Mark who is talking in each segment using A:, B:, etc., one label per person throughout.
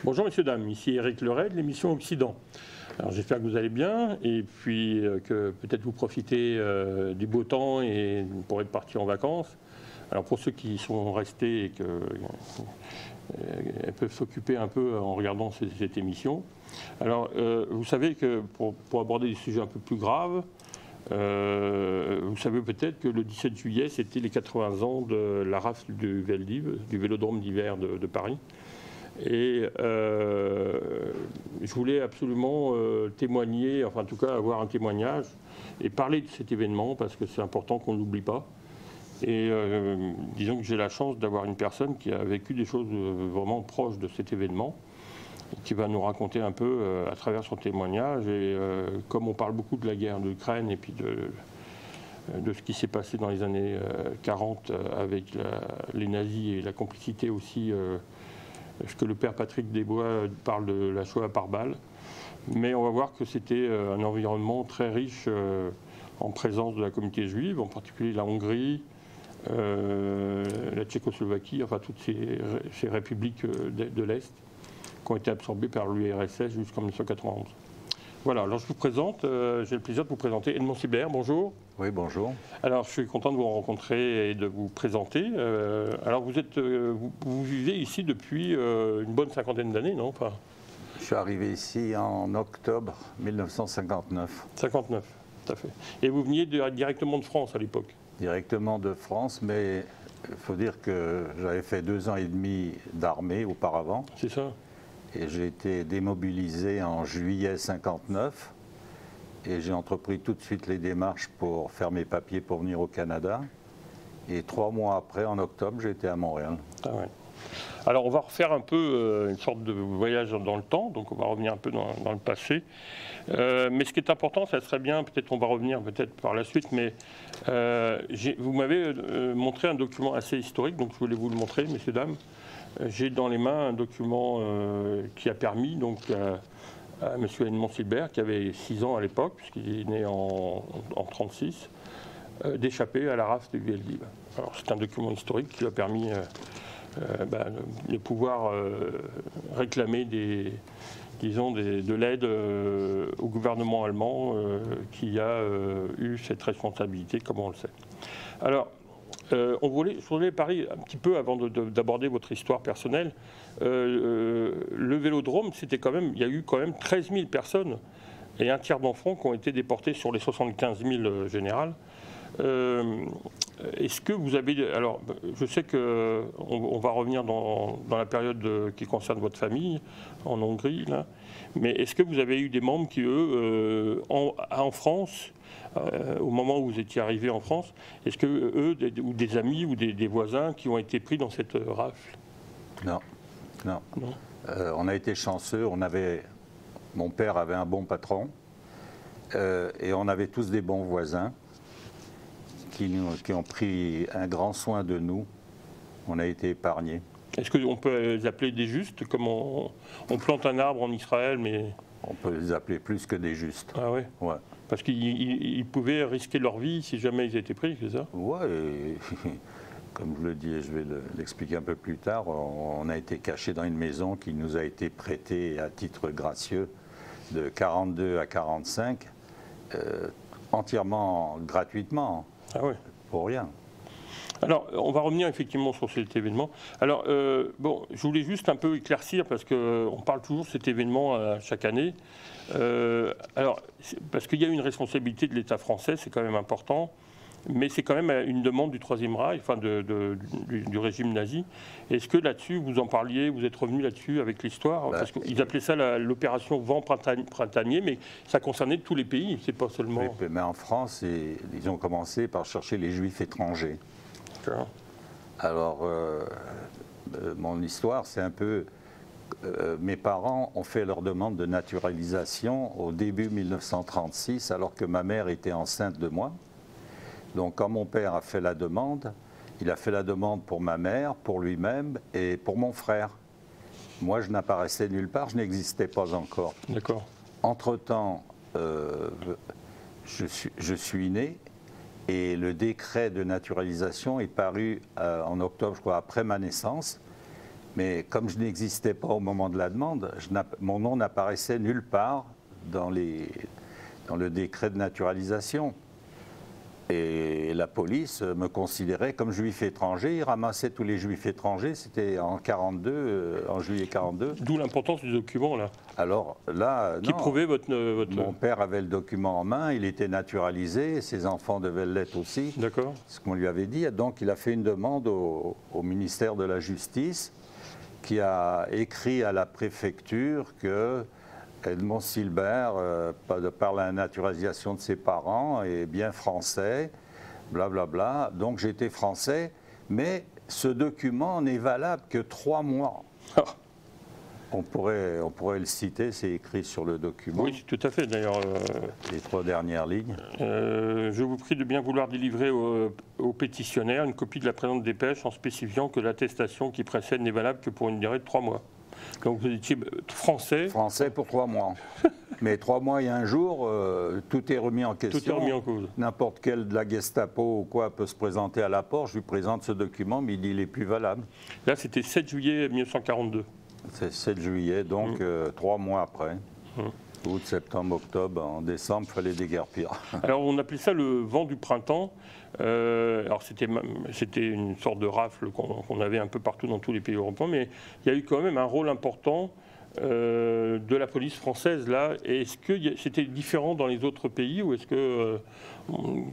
A: Bonjour messieurs, dames, ici Éric Leray de l'émission Occident. Alors j'espère que vous allez bien et puis que peut-être vous profitez du beau temps et pourrez partir en vacances. Alors pour ceux qui sont restés et elles peuvent s'occuper un peu en regardant cette émission. Alors vous savez que pour aborder des sujets un peu plus graves, vous savez peut-être que le 17 juillet c'était les 80 ans de la rafle du Veldiv, du Vélodrome d'hiver de Paris. Et je voulais absolument témoigner, enfin en tout cas avoir un témoignage et parler de cet événement parce que c'est important qu'on ne l'oublie pas. Et disons que j'ai la chance d'avoir une personne qui a vécu des choses vraiment proches de cet événement et qui va nous raconter un peu à travers son témoignage. Et comme on parle beaucoup de la guerre d'Ukraine et puis de ce qui s'est passé dans les années 40 avec les nazis et la complicité aussi, ce que le père Patrick Desbois parle de la Shoah par balle. Mais on va voir que c'était un environnement très riche en présence de la communauté juive, en particulier la Hongrie, la Tchécoslovaquie, enfin toutes ces républiques de l'Est qui ont été absorbées par l'URSS jusqu'en 1991. Voilà, alors je vous présente, j'ai le plaisir de vous présenter Edmond Sibert, bonjour.
B: Oui, bonjour.
A: Alors je suis content de vous rencontrer et de vous présenter. Alors vous vivez ici depuis une bonne cinquantaine d'années, non? Enfin,
B: je suis arrivé ici en octobre 1959.
A: 59, tout à fait. Et vous veniez directement de France à l'époque?
B: Directement de France, mais il faut dire que j'avais fait 2 ans et demi d'armée auparavant.
A: C'est ça.
B: Et j'ai été démobilisé en juillet 59. Et j'ai entrepris tout de suite les démarches pour faire mes papiers pour venir au Canada. Et 3 mois après, en octobre, j'étais à Montréal.
A: Ah ouais. Alors on va refaire un peu une sorte de voyage dans le temps, donc on va revenir un peu dans le passé. Mais ce qui est important, ça serait bien, peut-être on va revenir peut-être par la suite, mais vous m'avez montré un document assez historique, donc je voulais vous le montrer, messieurs, dames. J'ai dans les mains un document qui a permis donc à M. Edmond Sibert, qui avait 6 ans à l'époque, puisqu'il est né en 1936, d'échapper à la rafle du Veldiv. Alors c'est un document historique qui lui a permis de pouvoir réclamer de l'aide au gouvernement allemand qui a eu cette responsabilité, comme on le sait. Alors, je voulais parler un petit peu avant d'aborder votre histoire personnelle. Le Vélodrome, il y a eu quand même 13 000 personnes et un tiers d'enfants qui ont été déportés sur les 75 000 générales. Est-ce que vous avez... Alors, je sais qu'on va revenir dans la période qui concerne votre famille, en Hongrie, là. Mais est-ce que vous avez eu des membres qui, eux, en France, au moment où vous étiez arrivé en France, est-ce que eux, ou des amis ou des voisins qui ont été pris dans cette rafle?
B: Non, non. Non. On a été chanceux. Mon père avait un bon patron et on avait tous des bons voisins qui ont pris un grand soin de nous. On a été épargnés.
A: Est-ce qu'on peut les appeler des justes, comme on plante un arbre en Israël, mais...
B: On peut les appeler plus que des justes.
A: Ah ouais?
B: Ouais.
A: Parce qu'ils pouvaient risquer leur vie si jamais ils étaient pris, c'est ça?
B: Ouais, et comme je le dis, et je vais l'expliquer un peu plus tard, on a été cachés dans une maison qui nous a été prêtée à titre gracieux de 42 à 45, entièrement gratuitement.
A: Ah ouais.
B: Pour rien.
A: Alors, on va revenir effectivement sur cet événement. Alors, je voulais juste un peu éclaircir, parce qu'on parle toujours de cet événement chaque année. Parce qu'il y a une responsabilité de l'État français, c'est quand même important, mais c'est quand même une demande du Troisième Reich, enfin du régime nazi. Est-ce que là-dessus, vous en parliez, vous êtes revenu là-dessus avec l'histoire? Parce qu'ils appelaient ça l'opération vent printanier, mais ça concernait tous les pays, c'est pas seulement...
B: Oui, mais en France, ils ont commencé par chercher les Juifs étrangers. Alors, mon histoire, c'est un peu... mes parents ont fait leur demande de naturalisation au début 1936, alors que ma mère était enceinte de moi. Donc, quand mon père a fait la demande, il a fait la demande pour ma mère, pour lui-même et pour mon frère. Moi, je n'apparaissais nulle part, je n'existais pas encore.
A: D'accord.
B: Entre-temps, je suis né et le décret de naturalisation est paru en octobre, je crois, après ma naissance. Mais comme je n'existais pas au moment de la demande, mon nom n'apparaissait nulle part dans le décret de naturalisation. Et la police me considérait comme juif étranger. Ils ramassaient tous les juifs étrangers. C'était en 42, en juillet 42.
A: D'où l'importance du document, là.
B: Alors là,
A: qui prouvait votre...
B: Mon père avait le document en main, il était naturalisé, ses enfants devaient l'être aussi.
A: D'accord.
B: Ce qu'on lui avait dit. Donc il a fait une demande au ministère de la Justice, qui a écrit à la préfecture que Edmond Silbert, par la naturalisation de ses parents, est bien français, blablabla. Donc j'étais français, mais ce document n'est valable que 3 mois.
A: Ah.
B: On pourrait le citer, c'est écrit sur le document.
A: Oui, tout à fait, d'ailleurs.
B: Les 3 dernières lignes.
A: Je vous prie de bien vouloir délivrer au pétitionnaire une copie de la présente dépêche en spécifiant que l'attestation qui précède n'est valable que pour une durée de 3 mois. Donc vous étiez français.
B: Français pour 3 mois. Mais 3 mois et 1 jour, tout est remis en question.
A: Tout est remis en cause.
B: N'importe quel de la Gestapo ou quoi peut se présenter à la porte, je lui présente ce document, mais il dit qu'il n'est plus valable.
A: Là, c'était 7 juillet 1942.
B: C'est 7 juillet, donc 3 mois après. Août, septembre, octobre, en décembre, il fallait déguerpir.
A: Alors on appelait ça le vent du printemps. Alors c'était une sorte de rafle qu'on avait un peu partout dans tous les pays européens, mais il y a eu quand même un rôle important de la police française là. Est-ce que c'était différent dans les autres pays ou est-ce que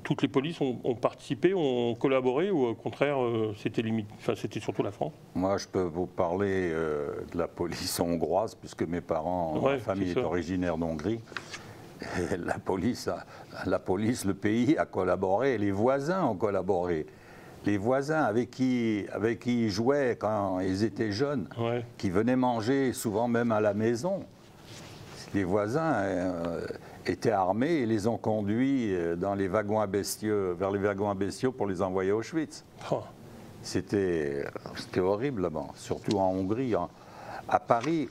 A: toutes les polices ont participé, ont collaboré ou au contraire c'était surtout la France? Moi
B: je peux vous parler de la police hongroise puisque mes parents, ma famille est originaire d'Hongrie. La police, le pays a collaboré, les voisins ont collaboré. Les voisins avec qui ils jouaient quand ils étaient jeunes, qui venaient manger souvent même à la maison, les voisins étaient armés et les ont conduits dans les wagons à bestiaux, vers les wagons à bestiaux pour les envoyer à Auschwitz. Oh. C'était horrible là-bas, surtout en Hongrie. À Paris,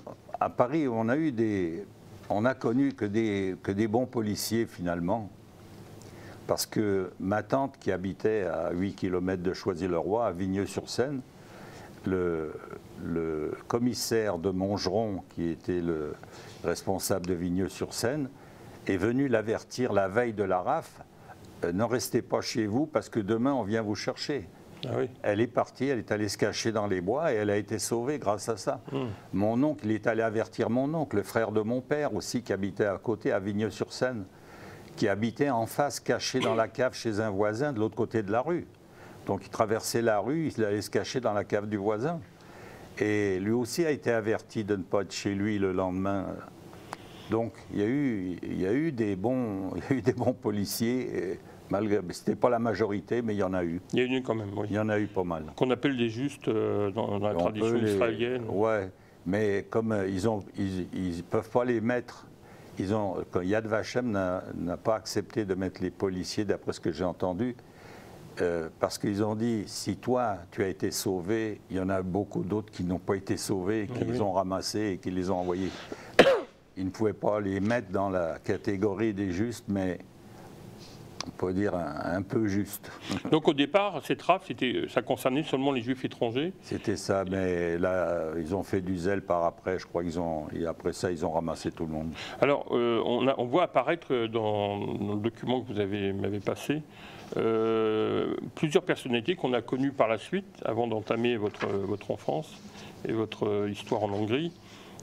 B: on a connu que des bons policiers finalement. Parce que ma tante qui habitait à 8 km de Choisy-le-Roi, à Vigneux-sur-Seine, le commissaire de Montgeron, qui était le responsable de Vigneux-sur-Seine, est venu l'avertir la veille de la RAF, ne restez pas chez vous parce que demain on vient vous chercher. Ah oui. Elle est partie, elle est allée se cacher dans les bois et elle a été sauvée grâce à ça. Mon oncle, il est allé avertir mon oncle, le frère de mon père aussi, qui habitait à côté, à Vigneux-sur-Seine, qui habitait en face, caché dans la cave chez un voisin de l'autre côté de la rue. Donc il traversait la rue, il allait se cacher dans la cave du voisin. Et lui aussi a été averti de ne pas être chez lui le lendemain. Donc il y a eu des bons policiers, malgré, c'était pas la majorité, mais il y en a eu. Il y en a eu quand même, oui. Il y en a eu pas mal.
A: Qu'on appelle des justes dans la tradition israélienne.
B: Ouais, mais comme ils peuvent pas les mettre. Yad Vashem n'a pas accepté de mettre les policiers, d'après ce que j'ai entendu, parce qu'ils ont dit, si toi, tu as été sauvé, il y en a beaucoup d'autres qui n'ont pas été sauvés, qui les ont ramassés et qui les ont envoyés. Ils ne pouvaient pas les mettre dans la catégorie des justes, mais on peut dire un peu juste.
A: Donc au départ, cette rafle, ça concernait seulement les juifs étrangers?
B: C'était ça, mais là, ils ont fait du zèle par après, je crois et après ça, ils ont ramassé tout le monde.
A: Alors, on voit apparaître dans le document que vous m'avez passé, plusieurs personnalités qu'on a connues par la suite, avant d'entamer votre enfance et votre histoire en Hongrie.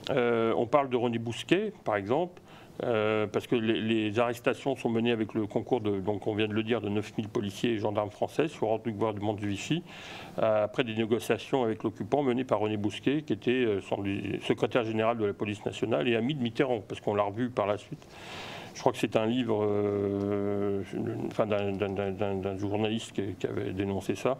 A: On parle de René Bousquet, par exemple, parce que les arrestations sont menées avec le concours, donc on vient de le dire, de 9000 policiers et gendarmes français sur ordre du gouvernement de Vichy, après des négociations avec l'occupant menées par René Bousquet, qui était secrétaire général de la police nationale et ami de Mitterrand, parce qu'on l'a revu par la suite. Je crois que c'est un livre d'un journaliste qui avait dénoncé ça,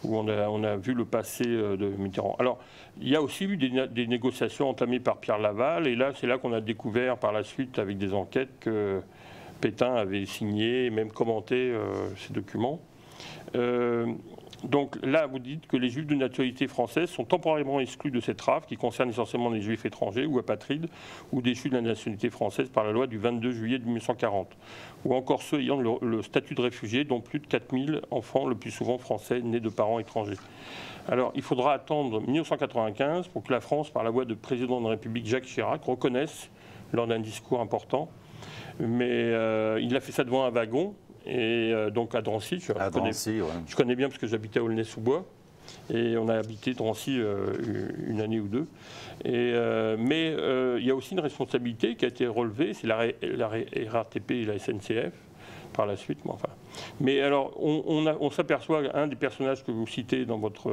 A: où on a vu le passé de Mitterrand. Alors, il y a aussi eu des négociations entamées par Pierre Laval, et là, c'est là qu'on a découvert par la suite, avec des enquêtes, que Pétain avait signé et même commenté ces documents. Donc là, vous dites que les juifs de nationalité française sont temporairement exclus de cette rafle qui concerne essentiellement les juifs étrangers ou apatrides ou déchus de la nationalité française par la loi du 22 juillet 1940, ou encore ceux ayant le statut de réfugiés, dont plus de 4000 enfants, le plus souvent français, nés de parents étrangers. Alors, il faudra attendre 1995 pour que la France, par la voix du président de la République Jacques Chirac, reconnaisse, lors d'un discours important, mais il a fait ça devant un wagon. Et donc à Drancy, je connais bien parce que j'habitais à Aulnay-sous-Bois et on a habité Drancy une année ou deux. Mais il y a aussi une responsabilité qui a été relevée, c'est la RATP et la SNCF par la suite. Mais alors on s'aperçoit, un des personnages que vous citez dans votre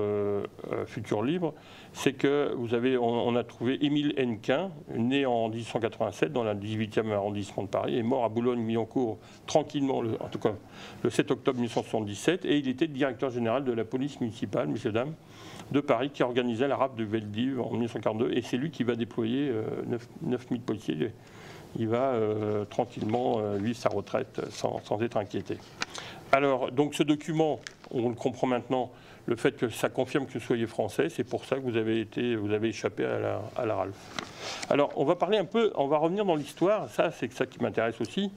A: futur livre, c'est que on a trouvé Émile Hennequin, né en 1887 dans le 18e arrondissement de Paris, et mort à Boulogne-Billancourt tranquillement, en tout cas le 7 octobre 1977, et il était directeur général de la police municipale, messieurs, dames, de Paris, qui organisait la rafle de Veldiv en 1942, et c'est lui qui va déployer 9000 policiers. Il va tranquillement vivre sa retraite sans être inquiété. Alors, donc ce document, on le comprend maintenant, le fait que ça confirme que vous soyez français, c'est pour ça que vous avez échappé à la rafle. Alors, on va parler un peu, on va revenir dans l'histoire, ça c'est ça qui m'intéresse aussi.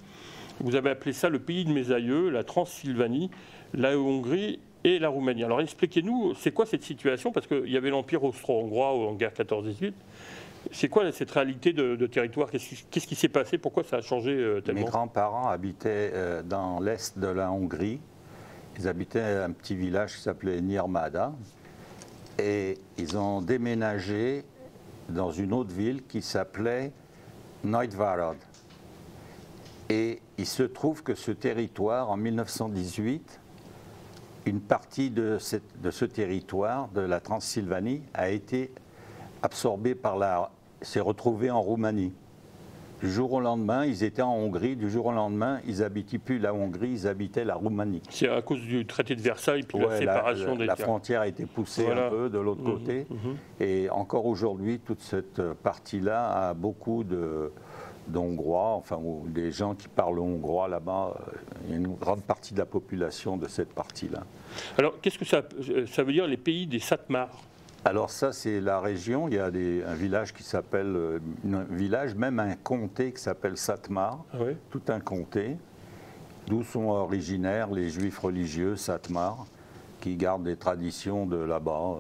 A: Vous avez appelé ça le pays de mes aïeux, la Transylvanie, la Hongrie et la Roumanie. Alors expliquez-nous, c'est quoi cette situation? Parce qu'il y avait l'Empire austro-hongrois en guerre 14-18. C'est quoi cette réalité de territoire? Qu'est-ce qui s'est passé? Pourquoi ça a changé tellement?
B: Mes grands-parents habitaient dans l'est de la Hongrie. Ils habitaient un petit village qui s'appelait Nirmada. Et ils ont déménagé dans une autre ville qui s'appelait Nagyvárad. Et il se trouve que ce territoire, en 1918, une partie de ce territoire, de la Transylvanie, a été absorbée s'est retrouvée en Roumanie. Du jour au lendemain, ils étaient en Hongrie. Du jour au lendemain, ils n'habitaient plus la Hongrie, ils habitaient la Roumanie.
A: C'est à cause du traité de Versailles, puis la séparation des
B: la frontière a été poussée un peu de l'autre côté. Et encore aujourd'hui, toute cette partie-là a beaucoup d'Hongrois, enfin des gens qui parlent hongrois là-bas. Il y a une grande partie de la population de cette partie-là.
A: Alors, qu'est-ce que ça veut dire, les pays des Satmars?
B: Alors ça, c'est la région. Il y a un village qui s'appelle, même un comté qui s'appelle Satmar, tout un comté, d'où sont originaires les juifs religieux Satmar, qui gardent des traditions de là-bas,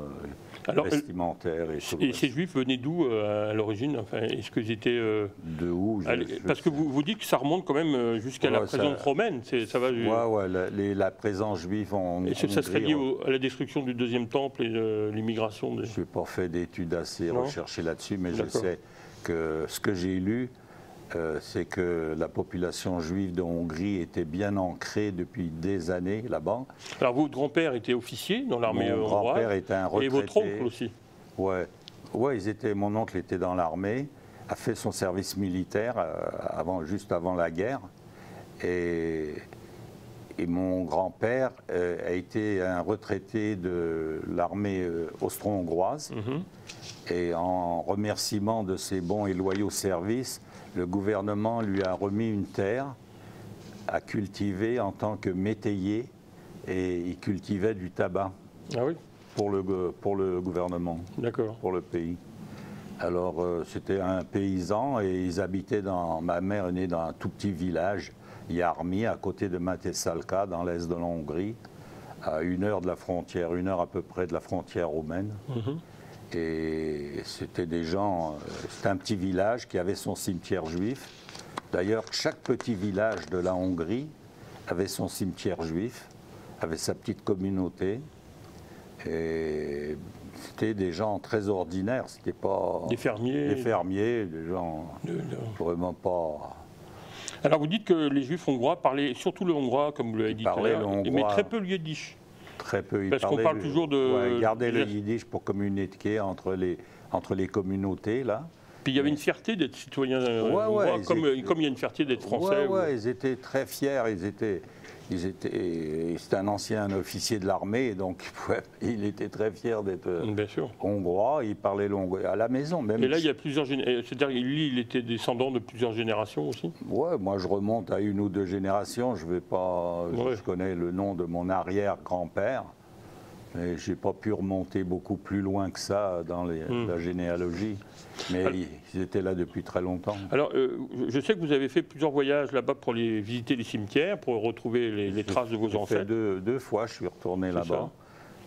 B: vestimentaires et tout.
A: Et ces juifs venaient d'où à l'origine? Est-ce qu'ils étaient...
B: De où
A: parce que vous dites que ça remonte quand même jusqu'à la présence romaine. Ça va.
B: La présence juive en
A: Et ça serait lié à la destruction du deuxième temple et l'immigration
B: Je n'ai pas fait d'études assez recherchées là-dessus, mais je sais que ce que j'ai lu, c'est que la population juive de Hongrie était bien ancrée depuis des années là-bas.
A: Alors votre grand-père était officier dans l'armée hongroise.
B: Mon grand-père était un retraité.
A: Et votre oncle aussi.
B: Mon oncle était dans l'armée, a fait son service militaire juste avant la guerre. Et mon grand-père a été un retraité de l'armée austro-hongroise. Et en remerciement de ses bons et loyaux services, le gouvernement lui a remis une terre à cultiver en tant que métayer, et il cultivait du tabac pour le gouvernement, pour le pays. Alors c'était un paysan et ils habitaient ma mère est née dans un tout petit village, Iarmi, à côté de Mátészalka, dans l'est de la Hongrie, à 1 heure de la frontière, 1 heure à peu près de la frontière roumaine. Et c'était des gens, c'était un petit village qui avait son cimetière juif. D'ailleurs, chaque petit village de la Hongrie avait son cimetière juif, avait sa petite communauté. Et c'était des gens très ordinaires, c'était pas...
A: Des fermiers.
B: Des gens vraiment pas...
A: Alors vous dites que les juifs hongrois parlaient, surtout le hongrois, comme vous l'avez dit tout à l'heure, mais très peu le yiddish.
B: Très peu.
A: Parce qu'on parle toujours de...
B: garder le yiddish pour communiquer entre les communautés, là.
A: Puis il y avait une fierté d'être citoyen hongrois, comme il y a une fierté d'être français.
B: Ils étaient très fiers. C'était un ancien officier de l'armée, donc il était très fier d'être hongrois. Il parlait l'hongrois à la maison. Même.
A: Et là, il y a plusieurs générations. C'est-à-dire lui, il était descendant de plusieurs générations aussi.
B: Ouais, moi je remonte à 1 ou 2 générations. Je vais pas. Je connais le nom de mon arrière-grand-père, Mais je n'ai pas pu remonter beaucoup plus loin que ça dans la généalogie. Mais ils étaient là depuis très longtemps.
A: Alors, je sais que vous avez fait plusieurs voyages là-bas pour visiter les cimetières, pour retrouver les traces de vos ancêtres.
B: Deux fois, je suis retourné là-bas.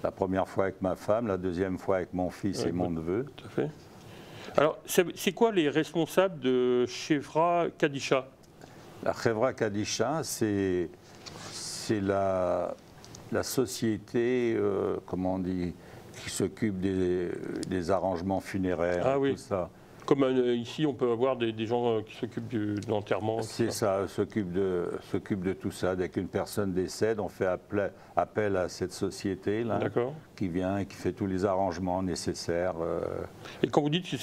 B: La première fois avec ma femme, la deuxième fois avec mon fils et mon neveu.
A: Tout à fait. Alors, c'est quoi les responsables de Chevra Kadisha?
B: La Chevra Kadisha, c'est la société, comment on dit, qui s'occupe des arrangements funéraires, tout ça.
A: Comme ici, on peut avoir des gens qui s'occupent de l'enterrement.
B: C'est ça, s'occupe de tout ça. Dès qu'une personne décède, on fait appel à cette société-là qui vient et qui fait tous les arrangements nécessaires.
A: Et quand vous dites qu'ils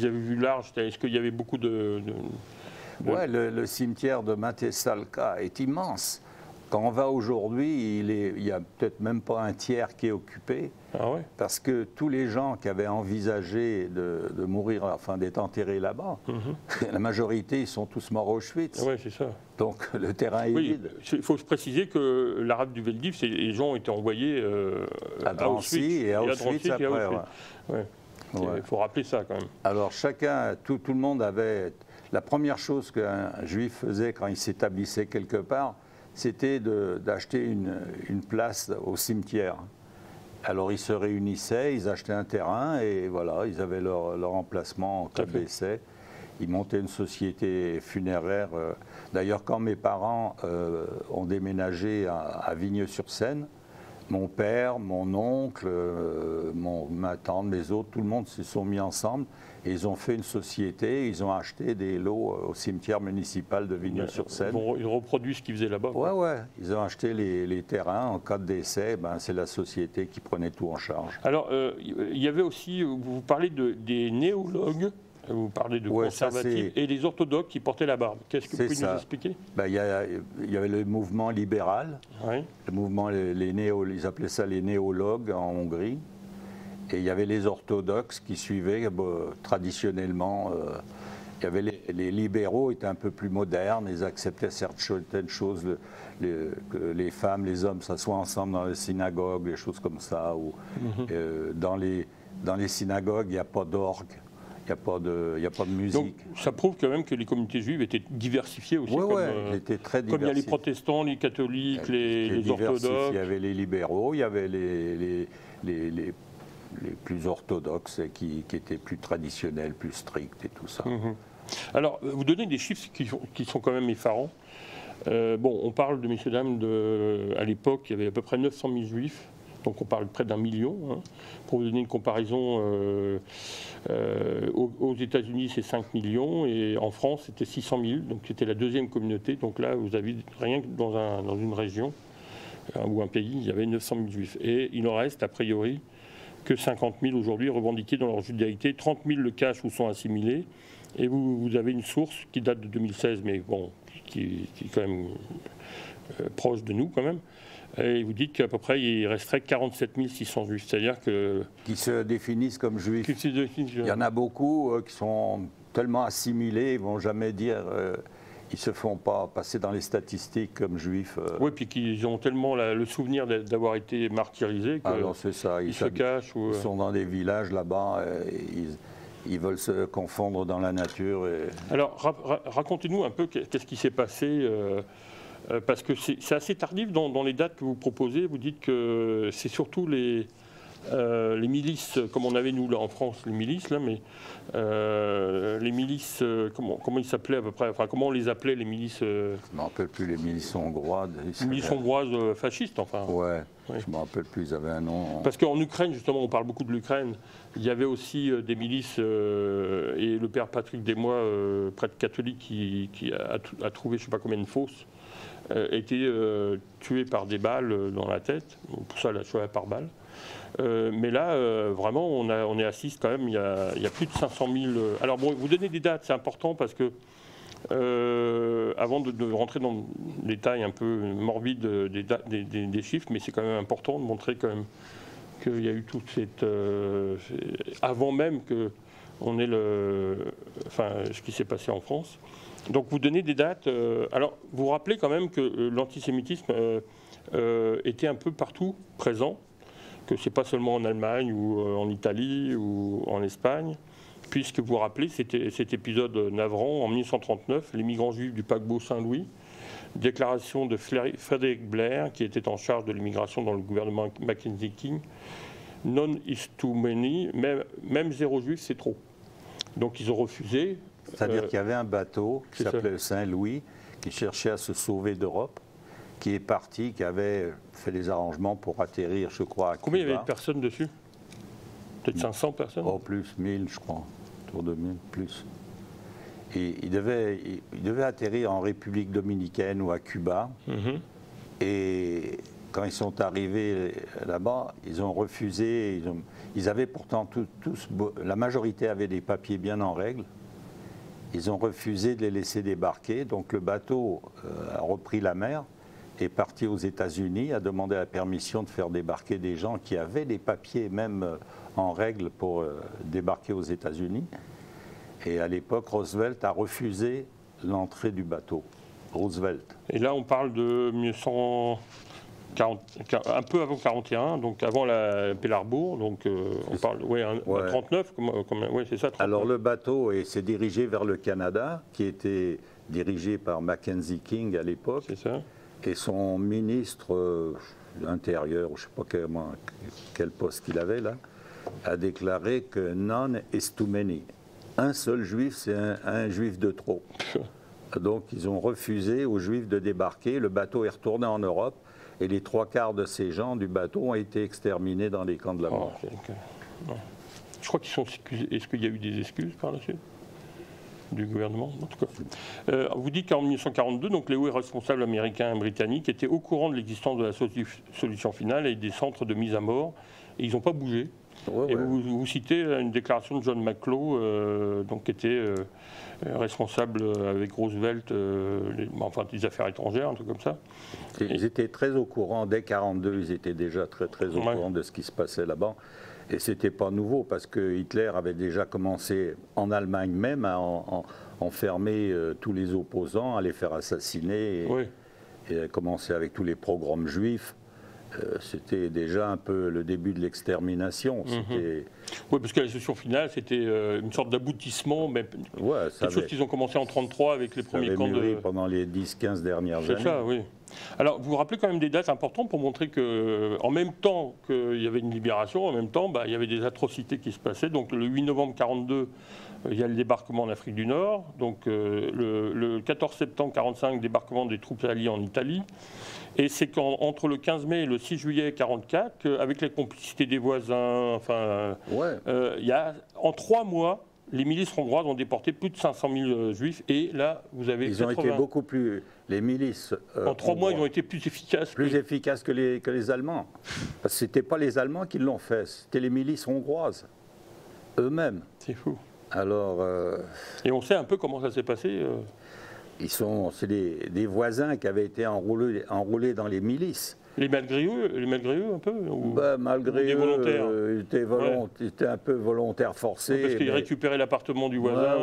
A: avaient vu large, est-ce qu'il y avait beaucoup de...
B: Oui, le cimetière de Matesalka est immense. Quand on va aujourd'hui, il n'y a peut-être même pas un tiers qui est occupé. Parce que tous les gens qui avaient envisagé de mourir, enfin d'être enterrés là-bas, la majorité, ils sont tous morts à Auschwitz.
A: Oui, c'est ça.
B: Donc le terrain est vide.
A: Il faut se préciser que l'arabe du Veldiv, les gens ont été envoyés
B: à Drancy et à Auschwitz après.
A: Il faut rappeler ça quand même.
B: Alors chacun, tout le monde avait... La première chose qu'un juif faisait quand il s'établissait quelque part, c'était d'acheter une place au cimetière. Alors ils se réunissaient, ils achetaient un terrain et voilà, ils avaient leur emplacement en cas de décès. Ils montaient une société funéraire. D'ailleurs, quand mes parents ont déménagé à Vigneux-sur-Seine, mon père, mon oncle, ma tante, mes autres, tout le monde se sont mis ensemble et ils ont fait une société, ils ont acheté des lots au cimetière municipal de Vigneux-sur-Seine.
A: Ils reproduisent ce qu'ils faisaient là-bas.
B: Oui, ils ont acheté les terrains. En cas de décès, c'est la société qui prenait tout en charge.
A: Alors, il y avait aussi, vous parlez des néologues, vous parlez de conservatifs, et les orthodoxes qui portaient la barbe. Qu'est-ce que vous pouvez nous expliquer?
B: Il y avait le mouvement libéral, le mouvement, ils appelaient ça les néologues en Hongrie. Et il y avait les orthodoxes qui suivaient traditionnellement. Il y avait les libéraux étaient un peu plus modernes, ils acceptaient certaines choses, que les femmes, les hommes s'assoient ensemble dans les synagogues, des choses comme ça. Ou, dans les synagogues, il n'y a pas d'orgue. Il n'y a pas de musique.
A: Donc, ça prouve quand même que les communautés juives étaient diversifiées aussi.
B: Elles étaient très diversifiées.
A: Comme il y a les protestants, les catholiques, les orthodoxes.
B: Il y avait les libéraux, il y avait les plus orthodoxes qui étaient plus traditionnels, plus stricts et tout ça.
A: Alors, vous donnez des chiffres qui sont quand même effarants. On parle de messieurs dames, à l'époque, il y avait à peu près 900 000 juifs. Donc on parle de près d'1 million. Pour vous donner une comparaison, aux États-Unis c'est 5 millions et en France c'était 600 000. Donc c'était la deuxième communauté. Donc là vous avez rien que dans une région ou un pays, il y avait 900 000 juifs. Et il en reste a priori que 50 000 aujourd'hui revendiqués dans leur judaïté. 30 000 le cachent ou sont assimilés. Et vous avez une source qui date de 2016, mais bon, qui est quand même proche de nous quand même. Et vous dites qu'à peu près, il resterait 47 600 juifs. C'est-à-dire que...
B: Qui se définissent comme juifs. Il y en a beaucoup qui sont tellement assimilés, ils ne vont jamais dire... ils ne se font pas passer dans les statistiques comme juifs.
A: Oui, puis qu'ils ont tellement le souvenir d'avoir été martyrisés
B: c'est ça.
A: Ils se cachent.
B: Ils sont dans des villages là-bas, ils veulent se confondre dans la nature.
A: Alors, racontez-nous un peu qu'est-ce qui s'est passé... parce que c'est assez tardif dans les dates que vous proposez. Vous dites que c'est surtout les milices, comme on avait nous là en France, les milices là, mais les milices, comment ils s'appelaient à peu près, enfin comment on les appelait les milices
B: Je ne me rappelle plus, les milices hongroises.
A: Les milices hongroises fascistes, enfin.
B: Ouais. Je ne me rappelle plus, ils avaient un nom.
A: Parce qu'en Ukraine, justement, on parle beaucoup de l'Ukraine. Il y avait aussi des milices, et le père Patrick Desmois, prêtre catholique, qui a trouvé je ne sais pas combien de fosses. Été tué par des balles dans la tête, pour ça la Shoah par balle. Mais là, vraiment, on est assise quand même, il y a plus de 500 000... Alors bon, vous donnez des dates, c'est important parce que, avant de rentrer dans le détail un peu morbide des chiffres, mais c'est quand même important de montrer quand même qu'il y a eu toute cette... avant même qu'on ait ce qui s'est passé en France. Donc vous donnez des dates. Alors vous rappelez quand même que l'antisémitisme était un peu partout présent, que ce n'est pas seulement en Allemagne ou en Italie ou en Espagne, puisque vous vous rappelez cet épisode navrant en 1939, les migrants juifs du paquebot Saint-Louis, déclaration de Frédéric Blair, qui était en charge de l'immigration dans le gouvernement Mackenzie King, none is too many, même 0 juif c'est trop. Donc ils ont refusé.
B: C'est-à-dire qu'il y avait un bateau qui s'appelait le Saint-Louis, qui cherchait à se sauver d'Europe, qui est parti, qui avait fait les arrangements pour atterrir, je crois, à Cuba.
A: Combien il y avait de personnes dessus? Peut-être 500 personnes?
B: Oh, plus, 1000, je crois. Autour de 1000, plus. Et il devait atterrir en République dominicaine ou à Cuba. Et quand ils sont arrivés là-bas, ils ont refusé. Ils avaient pourtant tous, la majorité avait des papiers bien en règle. Ils ont refusé de les laisser débarquer. Donc le bateau a repris la mer, est parti aux États-Unis, a demandé la permission de faire débarquer des gens qui avaient des papiers même en règle pour débarquer aux États-Unis. Et à l'époque, Roosevelt a refusé l'entrée du bateau. Roosevelt.
A: Et là, on parle de 1940, un peu avant 41, donc avant la Pearl Harbor, donc on parle, 39, c'est ça. 39.
B: Alors le bateau s'est dirigé vers le Canada, qui était dirigé par Mackenzie King à l'époque.
A: C'est ça.
B: Et son ministre de l'Intérieur, je ne sais pas quel poste qu'il avait là, a déclaré que none is too many. Un seul juif, c'est un juif de trop. Donc ils ont refusé aux juifs de débarquer. Le bateau est retourné en Europe et les 3/4 de ces gens du bateau ont été exterminés dans les camps de la mort.
A: Je crois qu'ils sont excusés. Est-ce qu'il y a eu des excuses par la suite du gouvernement, en tout cas. Vous dites qu'en 1942, donc, les hauts responsables américains et britanniques étaient au courant de l'existence de la solution finale et des centres de mise à mort. Et ils n'ont pas bougé. Et vous citez une déclaration de John McClough, donc, qui était responsable avec Roosevelt des affaires étrangères, un truc comme ça.
B: Ils étaient très au courant, dès 1942, ils étaient déjà très au courant de ce qui se passait là-bas. Et ce n'était pas nouveau parce que Hitler avait déjà commencé en Allemagne même à enfermer tous les opposants, à les faire assassiner et à commencer avec tous les pogroms juifs. C'était déjà un peu le début de l'extermination.
A: Oui, parce que la solution finale, c'était une sorte d'aboutissement, mais quelque chose qu'ils ont commencé en 1933 avec les premiers camps de...
B: pendant les 10-15 dernières années.
A: C'est ça, oui. Alors, vous vous rappelez quand même des dates importantes pour montrer qu'en même temps qu'il y avait une libération, en même temps, il y avait des atrocités qui se passaient. Donc, le 8 novembre 1942, il y a le débarquement en Afrique du Nord. Donc, le 14 septembre 1945, débarquement des troupes alliées en Italie. Et c'est qu'entre le 15 mai et le 6 juillet 1944, avec la complicité des voisins, il y a, en 3 mois, les milices hongroises ont déporté plus de 500 000 juifs. Et là, vous avez...
B: Ils ont été beaucoup plus... Les milices...
A: en 3 mois, ils ont été plus efficaces.
B: Plus efficaces que les Allemands. Parce que ce n'était pas les Allemands qui l'ont fait, c'était les milices hongroises, eux-mêmes.
A: C'est fou.
B: Alors...
A: Et on sait un peu comment ça s'est passé
B: c'est des voisins qui avaient été enrôlés dans les milices.
A: Malgré eux un peu
B: malgré
A: eux, volontaires.
B: Ils étaient un peu volontaires forcés.
A: Parce qu'ils récupéraient l'appartement du voisin.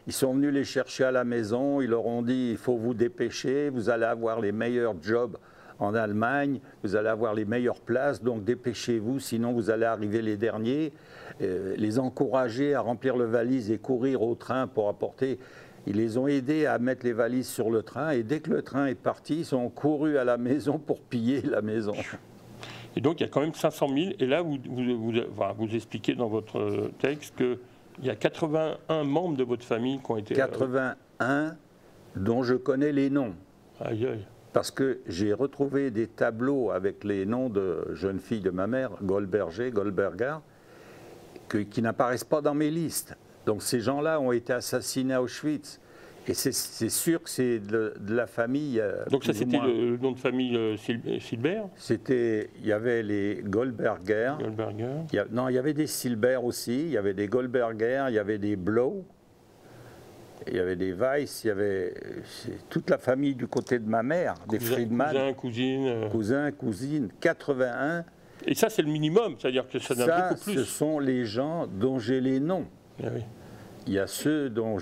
B: Ils sont venus les chercher à la maison, ils leur ont dit il faut vous dépêcher, vous allez avoir les meilleurs jobs en Allemagne, vous allez avoir les meilleures places, donc dépêchez-vous, sinon vous allez arriver les derniers. Les encourager à remplir le valise et courir au train pour apporter... Ils les ont aidés à mettre les valises sur le train et dès que le train est parti, ils ont couru à la maison pour piller la maison.
A: Et donc il y a quand même 500 000. Et là, vous expliquez dans votre texte qu'il y a 81 membres de votre famille qui ont été...
B: 81 dont je connais les noms.
A: Aïe, aïe.
B: Parce que j'ai retrouvé des tableaux avec les noms de jeunes filles de ma mère, Goldberger, Goldberger, qui n'apparaissent pas dans mes listes. Donc ces gens-là ont été assassinés à Auschwitz. Et c'est sûr que c'est de la famille...
A: Donc ça, c'était le nom de famille Silbert?
B: Il y avait les Goldberger. Il y avait des Silbert aussi. Il y avait des Goldberger, il y avait des Blow. Il y avait des Weiss, il y avait toute la famille du côté de ma mère, des Friedman. Cousins, cousines, 81.
A: Et ça, c'est le minimum, c'est-à-dire que ça donne beaucoup plus.
B: Ce sont les gens dont j'ai les noms.
A: Ah oui.
B: Il y a ceux dont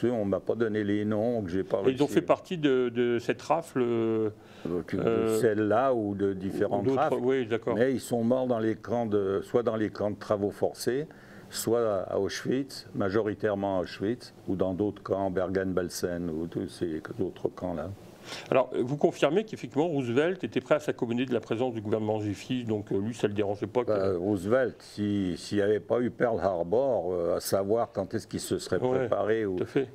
B: on ne m'a pas donné les noms, que j'ai pas réussi.
A: Ils ont fait partie de cette rafle
B: de celle-là ou de différentes rafles.
A: Oui, d'accord.
B: Mais ils sont morts dans les camps soit dans les camps de travaux forcés, soit à Auschwitz, majoritairement à Auschwitz, ou dans d'autres camps, Bergen-Belsen, ou tous ces autres camps-là.
A: Alors, vous confirmez qu'effectivement, Roosevelt était prêt à s'accommoder de la présence du gouvernement juif, donc lui, ça ne le dérangeait pas
B: Roosevelt, s'il n'y avait pas eu Pearl Harbor, à savoir quand est-ce qu'il se serait préparé,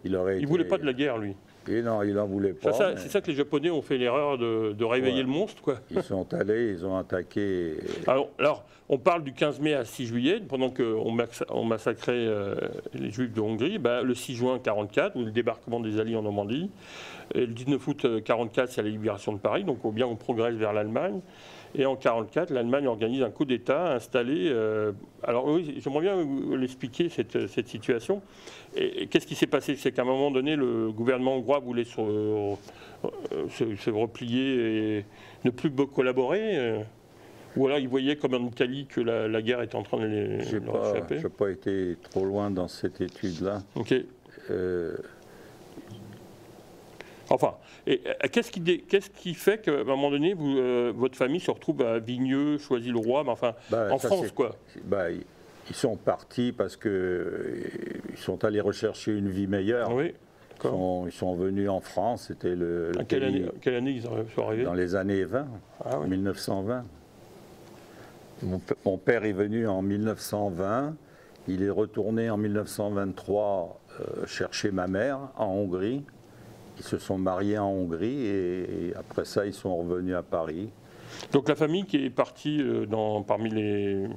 B: il aurait été...
A: Il ne voulait pas de la guerre, lui.
B: Et non, il n'en voulait pas.
A: C'est ça que les Japonais ont fait l'erreur de réveiller le monstre, quoi.
B: Ils sont allés, ils ont attaqué...
A: Alors, on parle du 15 mai à 6 juillet, pendant qu'on massacrait les Juifs de Hongrie. Le 6 juin 1944, le débarquement des Alliés en Normandie. Et le 19 août 1944, c'est la libération de Paris, donc on progresse vers l'Allemagne. Et en 1944, l'Allemagne organise un coup d'État installé... alors oui, j'aimerais bien vous l'expliquer, cette situation. Et qu'est-ce qui s'est passé? C'est qu'à un moment donné, le gouvernement hongrois voulait se replier et ne plus collaborer. Ou alors il voyait comme en Italie que la guerre était en train de leur échapper.
B: Je n'ai pas été trop loin dans cette étude-là.
A: Ok. Enfin, qu'est-ce qui fait qu'à un moment donné, votre famille se retrouve à Vigneux, Choisy-le-Roi, en France, quoi?
B: Ils sont partis parce qu'ils sont allés rechercher une vie meilleure.
A: Oui.
B: Ils sont venus en France, c'était
A: quelle année ils sont arrivés?
B: Dans les années 20, 1920. Mon père est venu en 1920, il est retourné en 1923 chercher ma mère en Hongrie. Ils se sont mariés en Hongrie et après ça, ils sont revenus à Paris.
A: Donc la famille qui est partie parmi les...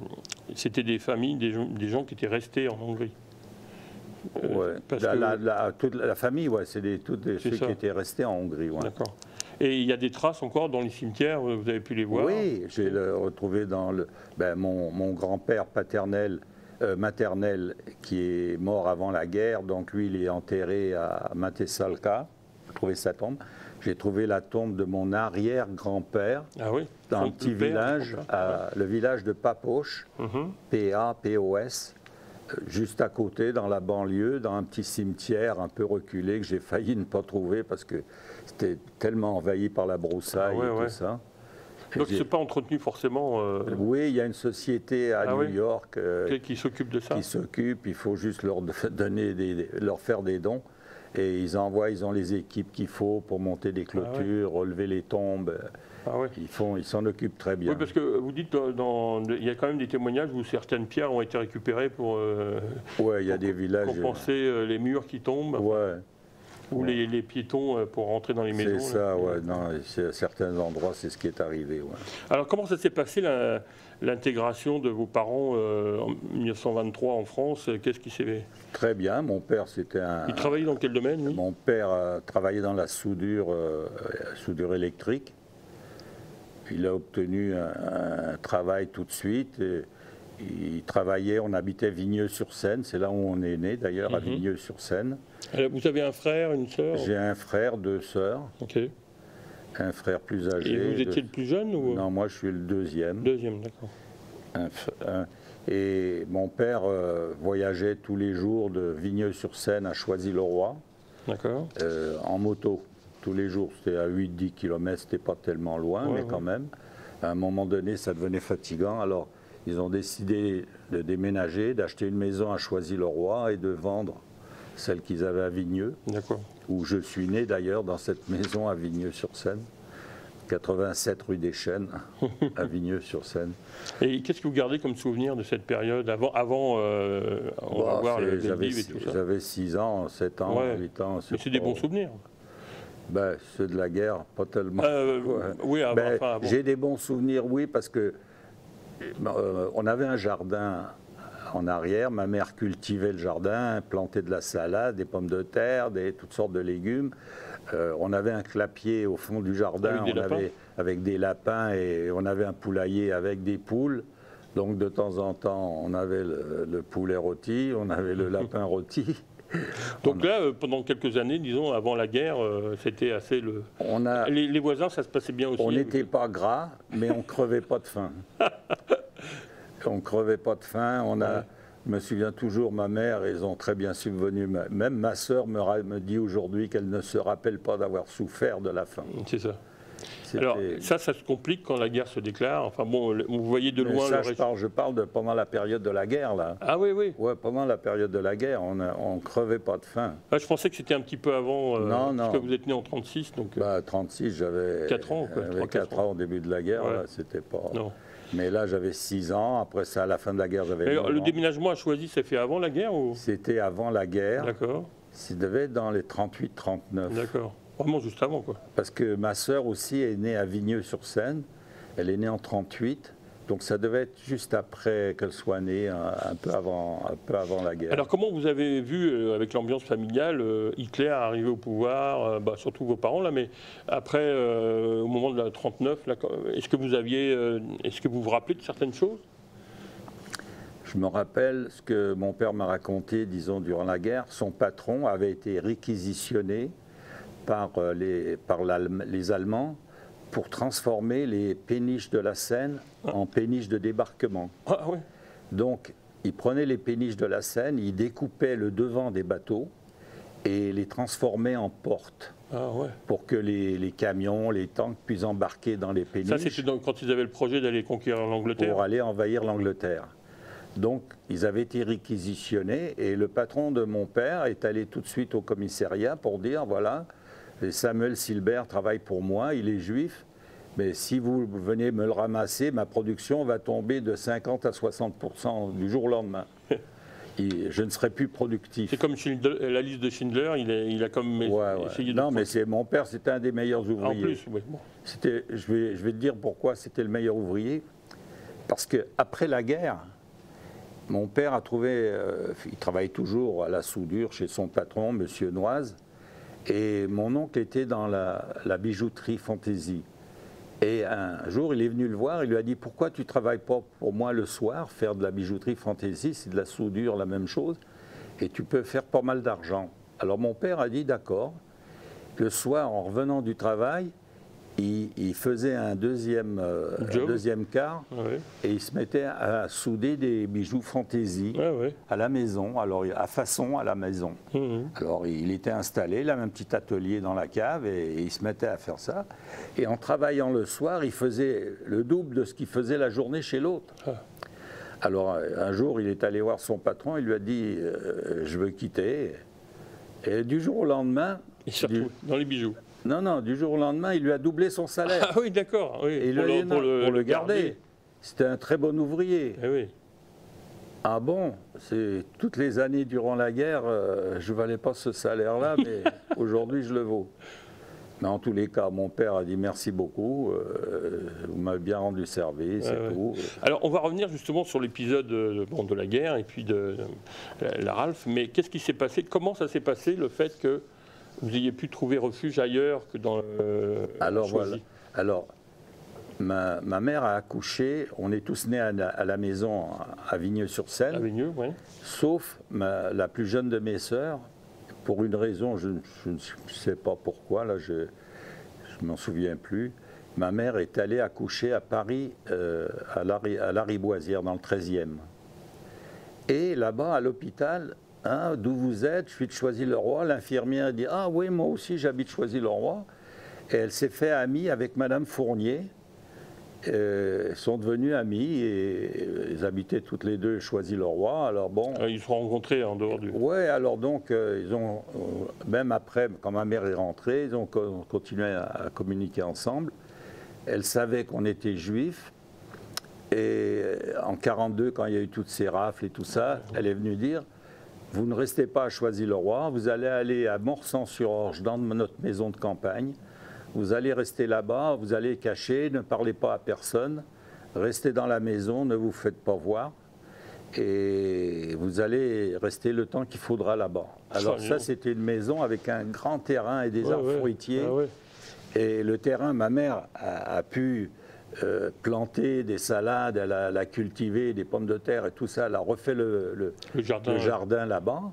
A: C'était des familles, des gens qui étaient restés en Hongrie.
B: Toute la famille, c'est tous ceux qui étaient restés en Hongrie. Ouais.
A: D'accord. Et il y a des traces encore dans les cimetières, vous avez pu les voir?
B: Oui, j'ai retrouvé dans mon grand-père maternel qui est mort avant la guerre, donc lui il est enterré à Matesalka. J'ai trouvé sa tombe. J'ai trouvé la tombe de mon arrière-grand-père dans un petit village, le village de Papoche, P-A-P-O-S, juste à côté, dans la banlieue, dans un petit cimetière un peu reculé que j'ai failli ne pas trouver parce que c'était tellement envahi par la broussaille et tout ça.
A: Donc c'est pas entretenu forcément
B: Oui, il y a une société à New York
A: qui s'occupe de ça.
B: Qui s'occupe, il faut juste leur faire des dons. Et ils ont les équipes qu'il faut pour monter des clôtures, relever les tombes. Ils s'en occupent très bien.
A: Oui, parce que vous dites, il y a quand même des témoignages où certaines pierres ont été récupérées pour,
B: il y a des villages,
A: compenser les murs qui tombent. Ou les piétons pour rentrer dans les maisons.
B: C'est ça, non, à certains endroits, c'est ce qui est arrivé.
A: Alors, comment ça s'est passé l'intégration de vos parents en 1923 en France? Qu'est-ce qui s'est...
B: Très bien, mon père, c'était
A: Il travaillait dans quel domaine, lui?
B: Mon père travaillait dans la soudure électrique. Il a obtenu un travail tout de suite. Il travaillait, on habitait Vigneux-sur-Seine, c'est là où on est né d'ailleurs, à Vigneux-sur-Seine.
A: Vous avez un frère, une sœur?
B: J'ai un frère, 2 sœurs.
A: Ok.
B: Un frère plus âgé.
A: Et vous étiez le plus jeune ou...
B: Non, moi je suis le deuxième.
A: Deuxième, d'accord.
B: Et mon père voyageait tous les jours de Vigneux-sur-Seine à Choisy-le-Roi.
A: D'accord.
B: En moto, tous les jours. C'était à 8-10 km, c'était pas tellement loin, mais quand même. À un moment donné, ça devenait fatigant. Alors, ils ont décidé de déménager, d'acheter une maison à Choisy-le-Roi et de vendre celle qu'ils avaient à Vigneux, où je suis né d'ailleurs dans cette maison à Vigneux-sur-Seine, 87 rue des Chênes, à Vigneux-sur-Seine.
A: Et qu'est-ce que vous gardez comme souvenir de cette période, avant on va voir le livre et tout ça?
B: J'avais 6 ans, 7 ans, 8 ans.
A: Mais c'est des bons souvenirs?
B: Ceux de la guerre, pas tellement.
A: Oui, avant.
B: J'ai des bons souvenirs, oui, parce que on avait un jardin en arrière. Ma mère cultivait le jardin, plantait de la salade, des pommes de terre, toutes sortes de légumes. On avait un clapier au fond du jardin avec des lapins et on avait un poulailler avec des poules. Donc de temps en temps, on avait le poulet rôti, on avait le lapin rôti.
A: Donc là, pendant quelques années, disons, avant la guerre, c'était assez les voisins, ça se passait bien aussi.
B: On n'était pas gras, mais on crevait pas de faim. On crevait pas de faim. Je me souviens toujours, ma mère, ils ont très bien subvenu. Même ma sœur me dit aujourd'hui qu'elle ne se rappelle pas d'avoir souffert de la faim.
A: C'est ça. Alors, ça se complique quand la guerre se déclare. Enfin bon, vous voyez de loin
B: ça, je parle de pendant la période de la guerre, là.
A: Ah oui, oui.
B: Ouais, pendant la période de la guerre, on ne crevait pas de faim.
A: Ah, je pensais que c'était un petit peu avant,
B: non.
A: parce que vous êtes né en 36. Donc,
B: 36, j'avais
A: 4 ans, quoi,
B: 4 ans au début de la guerre,
A: ouais.
B: là, c'était pas...
A: Non.
B: Mais là, j'avais 6 ans. Après ça, à la fin de la guerre, j'avais 9 ans.
A: Le déménagement à Choisy, ça fait avant la guerre ou...
B: C'était avant la guerre.
A: D'accord.
B: Ça devait être dans les 38-39.
A: D'accord. Vraiment juste avant, quoi.
B: Parce que ma sœur aussi est née à Vigneux-sur-Seine. Elle est née en 38. Donc ça devait être juste après qu'elle soit née, un peu avant la guerre.
A: Alors comment vous avez vu, avec l'ambiance familiale, Hitler arriver au pouvoir, surtout vos parents, là, mais après, au moment de la 39, est-ce que vous vous rappelez de certaines choses?
B: Je me rappelle ce que mon père m'a raconté, disons, durant la guerre. Son patron avait été réquisitionné par les Allemands pour transformer les péniches de la Seine en péniches de débarquement.
A: Ah, oui.
B: Donc, il prenait les péniches de la Seine, il découpait le devant des bateaux et les transformait en portes.
A: Ah, ouais.
B: Pour que les camions, les tanks puissent embarquer dans les péniches.
A: Ça, c'était quand ils avaient le projet d'aller conquérir l'Angleterre?
B: Pour aller envahir l'Angleterre. Donc, ils avaient été réquisitionnés et le patron de mon père est allé tout de suite au commissariat pour dire, voilà, Samuel Silbert travaille pour moi, il est juif, mais si vous venez me le ramasser, ma production va tomber de 50 à 60% du jour au lendemain. Je ne serai plus productif.
A: C'est comme la liste de Schindler, il a comme essayé de...
B: Non, mais mon père, c'était un des meilleurs ouvriers.
A: En plus, oui. Bon.
B: Je vais te dire pourquoi c'était le meilleur ouvrier. Parce qu'après la guerre, mon père a trouvé, il travaille toujours à la soudure chez son patron, M. Noise, et mon oncle était dans la bijouterie Fantaisie. Et un jour, il est venu le voir, il lui a dit « Pourquoi tu ne travailles pas pour moi le soir, faire de la bijouterie Fantaisie, c'est de la soudure, la même chose, et tu peux faire pas mal d'argent. » Alors mon père a dit « D'accord. » Le soir, en revenant du travail, il faisait un deuxième quart, ouais. Et il se mettait à souder des bijoux fantaisie, ouais. À la maison, alors à façon à la maison. Alors il était installé, il avait un petit atelier dans la cave et il se mettait à faire ça. Et en travaillant le soir, il faisait le double de ce qu'il faisait la journée chez l'autre. Alors un jour, il est allé voir son patron, il lui a dit « Je veux quitter ». Et du jour au lendemain...
A: Il s'est retrouvé dans les bijoux.
B: Non, du jour au lendemain, il lui a doublé son salaire.
A: Ah oui, d'accord. Oui,
B: et pour le garder. C'était un très bon ouvrier.
A: Eh oui.
B: Ah bon, toutes les années durant la guerre, je ne valais pas ce salaire-là, mais aujourd'hui, je le vaux. Mais en tous les cas, mon père a dit merci beaucoup, vous m'avez bien rendu service et tout.
A: Alors, on va revenir justement sur l'épisode de la guerre et puis de la Ralph, mais qu'est-ce qui s'est passé? Comment ça s'est passé, le fait que vous ayez pu trouver refuge ailleurs que dans
B: Alors voilà. Alors, ma mère a accouché, on est tous nés à la maison à Vigneux-sur-Seine.
A: À Vigneux, oui.
B: Sauf la plus jeune de mes sœurs, pour une raison, je ne sais pas pourquoi, là je ne m'en souviens plus. Ma mère est allée accoucher à Paris, à Lariboisière, dans le 13e. Et là-bas, à l'hôpital, d'où vous êtes? Je suis de Choisy-le-Roi. L'infirmière dit « Ah oui, moi aussi j'habite Choisy-le-Roi ». Et elle s'est fait amie avec Madame Fournier. Ils sont devenus amis et ils habitaient toutes les deux Choisy-le-Roi. Alors bon.
A: Ils se sont rencontrés en dehors du.
B: Oui, alors donc ils ont même après, quand ma mère est rentrée, ils ont continué à communiquer ensemble. Elle savait qu'on était juifs. Et en 1942, quand il y a eu toutes ces rafles et tout ça, elle est venue dire « Vous ne restez pas à Choisy-le-Roi, vous allez aller à Morsan-sur-Orge, dans notre maison de campagne. Vous allez rester là-bas, vous allez cacher, ne parlez pas à personne, restez dans la maison, ne vous faites pas voir. Et vous allez rester le temps qu'il faudra là-bas. » Alors ça, c'était une maison avec un grand terrain et des arbres fruitiers. Et le terrain, ma mère a pu planter des salades, elle a cultivé des pommes de terre et tout ça. Elle a refait le jardin là-bas.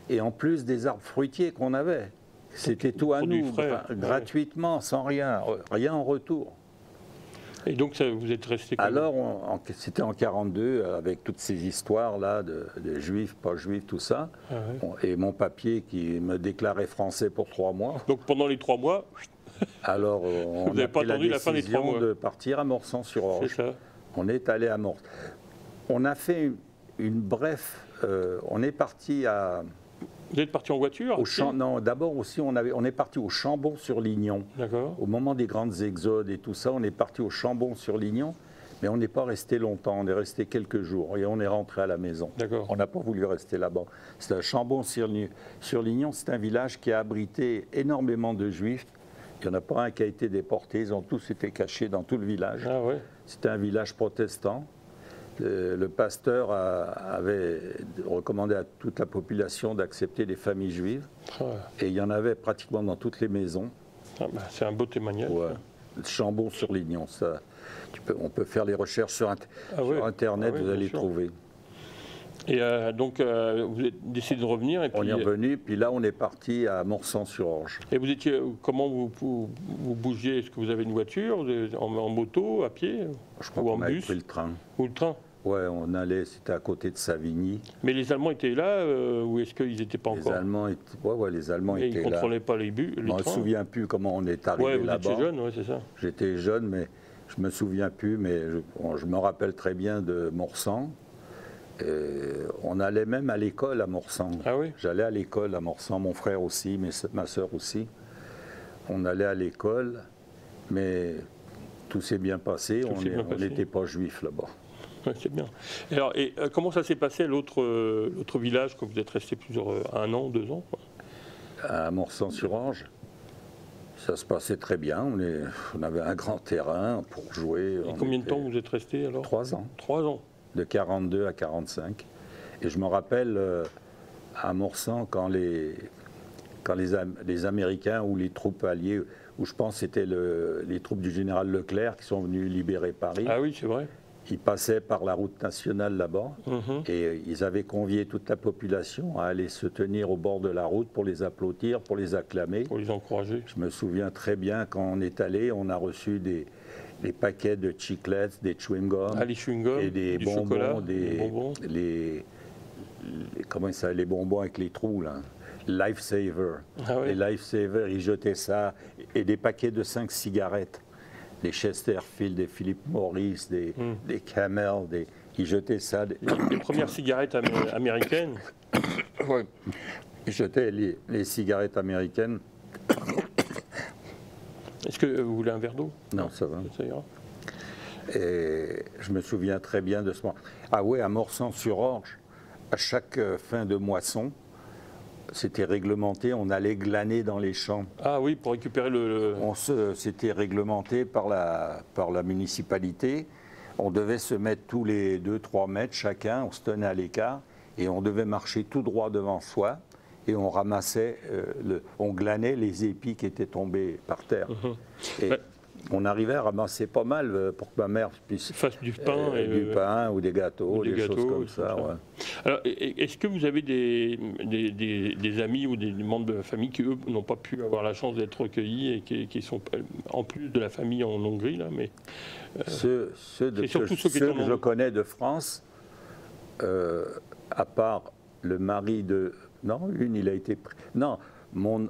B: Et en plus des arbres fruitiers qu'on avait. C'était tout à nous, gratuitement, sans rien en retour.
A: Et donc, vous êtes resté comme...
B: Alors, c'était en 42, avec toutes ces histoires-là de juifs, pas juifs, tout ça.
A: Ah ouais.
B: Et mon papier qui me déclarait français pour 3 mois.
A: Donc, pendant les 3 mois,
B: Alors, on
A: n'avez
B: a
A: pas
B: pris la
A: attendu la fin des 3
B: décision
A: mois.
B: de partir à Morsan-sur-Orge.
A: c'est ça.
B: On est allé à Morsan. On a fait une bref... on est parti à...
A: Vous êtes parti en voiture?
B: Non, d'abord aussi, on est parti au Chambon-sur-Lignon.
A: D'accord.
B: Au moment des grandes exodes et tout ça, on est parti au Chambon-sur-Lignon, mais on n'est pas resté longtemps, on est resté quelques jours et on est rentré à la maison.
A: D'accord.
B: On n'a pas voulu rester là-bas. C'est un Chambon-sur-Lignon, c'est un village qui a abrité énormément de juifs. Il n'y en a pas un qui a été déporté, ils ont tous été cachés dans tout le village.
A: Ah ouais.
B: C'était un village protestant. Le pasteur avait recommandé à toute la population d'accepter des familles juives.
A: Ah,
B: Et il y en avait pratiquement dans toutes les maisons.
A: c'est un beau témoignage.
B: Ouais. Chambon-sur-Lignon, ça. On peut faire les recherches sur Internet,
A: Ah ouais,
B: vous allez
A: bien sûr.
B: trouver.
A: Et donc, vous avez décidé de revenir et puis,
B: On est revenu, puis là, on est parti à Morsan-sur-Orge.
A: Et vous étiez, comment vous bougiez? Est-ce que vous avez une voiture, en moto, à pied,
B: Je crois
A: ou en
B: qu'on avait
A: bus,
B: pris le train.
A: ou le train?
B: Ouais, on allait, c'était à côté de Savigny.
A: Mais les Allemands étaient là, ou est-ce qu'ils n'étaient pas
B: Les
A: encore?
B: Allemands
A: Et ils
B: étaient
A: ne
B: là.
A: contrôlaient pas les
B: Je ne me
A: trains?
B: souviens plus comment on est arrivé
A: Ouais, vous
B: là-bas.
A: étiez jeune, ouais, c'est ça.
B: J'étais jeune, mais je me souviens plus. Mais je me rappelle très bien de Morsan. On allait même à l'école à Morsan.
A: Ah oui?
B: J'allais à l'école à Morsan, mon frère aussi, ma soeur aussi. On allait à l'école, mais tout s'est bien passé.
A: Tout s'est bien
B: On
A: passé.
B: n'était pas juifs là-bas.
A: Ouais, c'est bien. Et comment ça s'est passé à l'autre village, quand vous êtes resté un an, 2 ans, quoi?
B: À Morsan-sur-Orge, ça se passait très bien. On avait un grand terrain pour jouer.
A: Et combien de temps vous êtes resté alors?
B: 3 ans.
A: 3 ans.
B: De 42 à 45. Et je me rappelle à Morsan quand les Américains ou les troupes alliées, ou je pense que c'était les troupes du général Leclerc qui sont venus libérer Paris.
A: Ah oui, c'est vrai.
B: Ils passaient par la route nationale là-bas et ils avaient convié toute la population à aller se tenir au bord de la route pour les applaudir, pour les acclamer.
A: Pour les encourager.
B: Je me souviens très bien quand on est allé, on a reçu des paquets de chiclets, des chewing-gums,
A: Ah, les chewing-gums,
B: et des
A: du
B: bonbons,
A: chocolat, des bonbons.
B: comment ça, les bonbons avec les trous là, Lifesaver.
A: Ah ouais.
B: Les Lifesaver, ils jetaient ça et des paquets de 5 cigarettes, des Chesterfield, des Philip Morris, des Camel, ils jetaient ça.
A: Les premières cigarettes américaines.
B: Ouais. Ils jetaient les cigarettes américaines.
A: Est-ce que vous voulez un verre d'eau?
B: Non, ça va.
A: Ça ira.
B: Et je me souviens très bien de ce moment. Ah ouais, à Morsan-sur-Orge, à chaque fin de moisson, c'était réglementé, on allait glaner dans les champs.
A: Ah oui, pour récupérer
B: C'était réglementé par la municipalité. On devait se mettre tous les 2-3 mètres chacun, on se tenait à l'écart et on devait marcher tout droit devant soi et on ramassait, on glanait les épis qui étaient tombés par terre. Et on arrivait à ramasser pas mal pour que ma mère puisse
A: fasse du pain,
B: du pain ou des gâteaux, des choses comme ça. Ouais.
A: Alors, est-ce que vous avez des amis ou des membres de la famille qui, eux, n'ont pas pu avoir la chance d'être recueillis et qui sont en plus de la famille en Hongrie, là, mais
B: ceux que je connais de France, à part le mari de... Non, il a été... Non, mon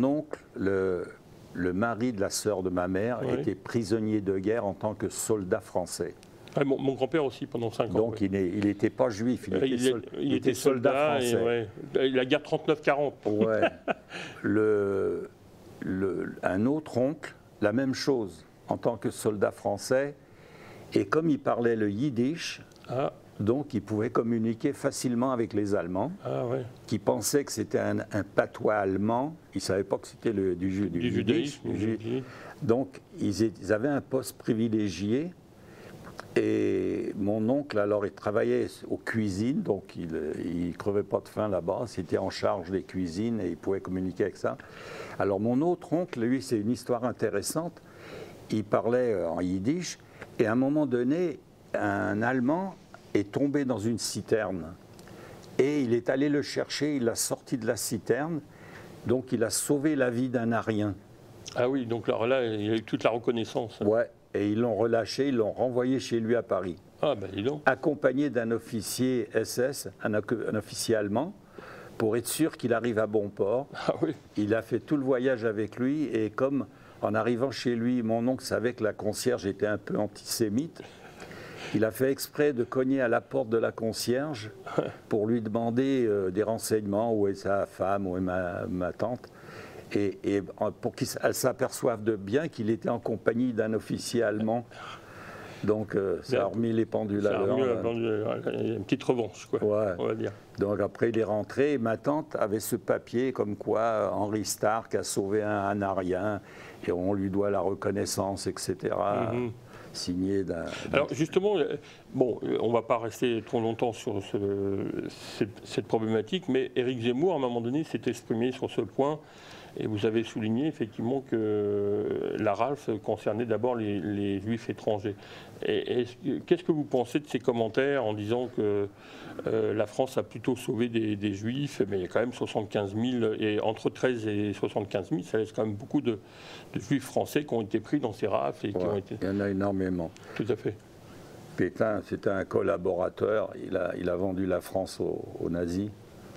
B: oncle, le mari de la sœur de ma mère, était prisonnier de guerre en tant que soldat français.
A: Ah, mon grand-père aussi, pendant 5 ans.
B: Donc il n'était pas juif, il était soldat français.
A: La guerre 39-40.
B: Ouais. Un autre oncle, la même chose, en tant que soldat français. Et comme il parlait le yiddish, donc il pouvait communiquer facilement avec les Allemands, qui pensaient que c'était un patois allemand. Ils ne savaient pas que c'était du judaïsme. Donc ils avaient un poste privilégié. Et mon oncle, alors, il travaillait aux cuisines, donc il ne crevait pas de faim là-bas. C'était en charge des cuisines et il pouvait communiquer avec ça. Alors mon autre oncle, lui, c'est une histoire intéressante. Il parlait en yiddish et à un moment donné, un Allemand est tombé dans une citerne. Et il est allé le chercher, il l'a sorti de la citerne, donc il a sauvé la vie d'un Arien.
A: Ah oui, donc alors là, il a eu toute la reconnaissance.
B: Ouais, et ils l'ont relâché, ils l'ont renvoyé chez lui à Paris.
A: Ah, ben dis donc.
B: Accompagné d'un officier SS, un officier allemand, pour être sûr qu'il arrive à bon port.
A: Ah oui.
B: Il a fait tout le voyage avec lui, et comme en arrivant chez lui, mon oncle savait que la concierge était un peu antisémite, il a fait exprès de cogner à la porte de la concierge pour lui demander des renseignements, où est sa femme, où est ma tante, et pour qu'elle s'aperçoive de bien qu'il était en compagnie d'un officier allemand. Donc ça a remis les pendules à l'heure.
A: Une petite revanche, quoi,
B: ouais.
A: On va dire.
B: Donc après il est rentré, et ma tante avait ce papier comme quoi Henri Stark a sauvé un Arien, et on lui doit la reconnaissance, etc. Signé d'un...
A: Alors justement, bon, on ne va pas rester trop longtemps sur cette problématique, mais Éric Zemmour, à un moment donné, s'est exprimé sur ce point, et vous avez souligné effectivement que la rafle concernait d'abord les juifs étrangers. Qu'est-ce que vous pensez de ces commentaires en disant que la France a plutôt sauvé des juifs, mais il y a quand même 75 000, et entre 13 et 75 000, ça laisse quand même beaucoup de juifs français qui ont été pris dans ces rafles. Et qui ont été...
B: Il y en a énormément.
A: Tout à fait.
B: Pétain, c'était un collaborateur, il a vendu la France aux nazis.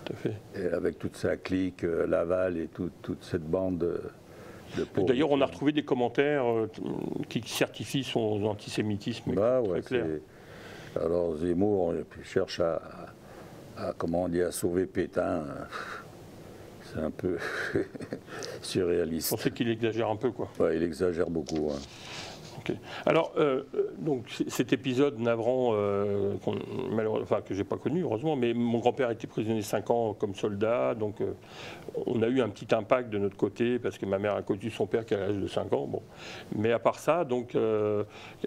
A: Tout à fait.
B: Et avec toute sa clique, Laval et toute cette bande de pauvres.
A: D'ailleurs, on a retrouvé des commentaires qui certifient son antisémitisme.
B: Bah,
A: très
B: ouais,
A: clair.
B: Alors Zemmour cherche comment on dit, à sauver Pétain. C'est un peu surréaliste.
A: On sait qu'il exagère un peu, quoi.
B: Ouais, il exagère beaucoup. Hein.
A: Okay. Alors, donc cet épisode navrant, que j'ai pas connu, heureusement, mais mon grand-père était prisonnier 5 ans comme soldat, donc on a eu un petit impact de notre côté, parce que ma mère a connu son père qu'à l'âge de 5 ans. Bon. Mais à part ça, donc,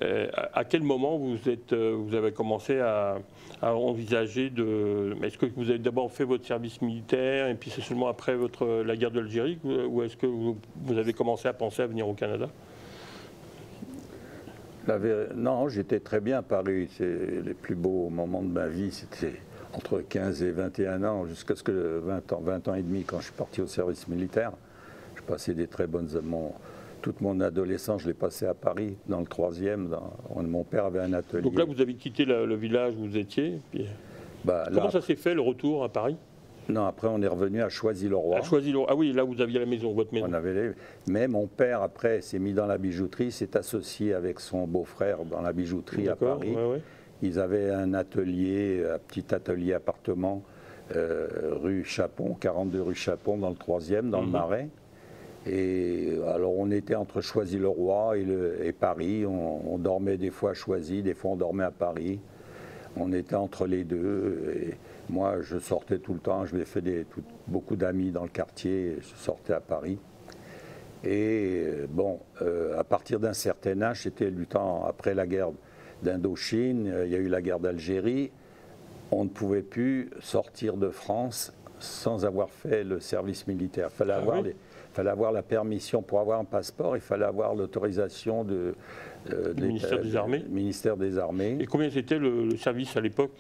A: à quel moment vous avez commencé à envisager de... Est-ce que vous avez d'abord fait votre service militaire, et puis c'est seulement après la guerre d'Algérie, ou est-ce que vous avez commencé à penser à venir au Canada ?
B: Non, j'étais très bien à Paris. C'est les plus beaux moments de ma vie. C'était entre 15 et 21 ans, jusqu'à ce que 20 ans et demi, quand je suis parti au service militaire. Je passais des très bonnes... Toute mon adolescence, je l'ai passé à Paris, dans le 3e. Mon père avait un atelier.
A: Donc là, vous avez quitté le village où vous étiez. Puis... Comment ça s'est fait, le retour à Paris ?
B: Non, après on est revenu à Choisy-le-Roi.
A: À Choisy-le-Roi. Ah oui, là vous aviez la maison, votre maison.
B: Mais mon père, après, s'est mis dans la bijouterie, s'est associé avec son beau-frère dans la bijouterie à Paris. Ouais. Ils avaient un atelier, un petit atelier appartement, rue Chapon, 42 rue Chapon, dans le 3e, dans le Marais. Et alors on était entre Choisy-le-Roi et Paris. On dormait des fois à Choisy, des fois on dormait à Paris. On était entre les deux. Et moi, je sortais tout le temps. Je m'ai fait beaucoup d'amis dans le quartier. Je sortais à Paris. Et bon, à partir d'un certain âge, c'était du temps après la guerre d'Indochine. Il y a eu la guerre d'Algérie. On ne pouvait plus sortir de France sans avoir fait le service militaire. Il fallait avoir la permission pour avoir un passeport. Il fallait avoir l'autorisation du
A: ministère des Armées.
B: Ministère des Armées.
A: Et combien c'était le service à l'époque ?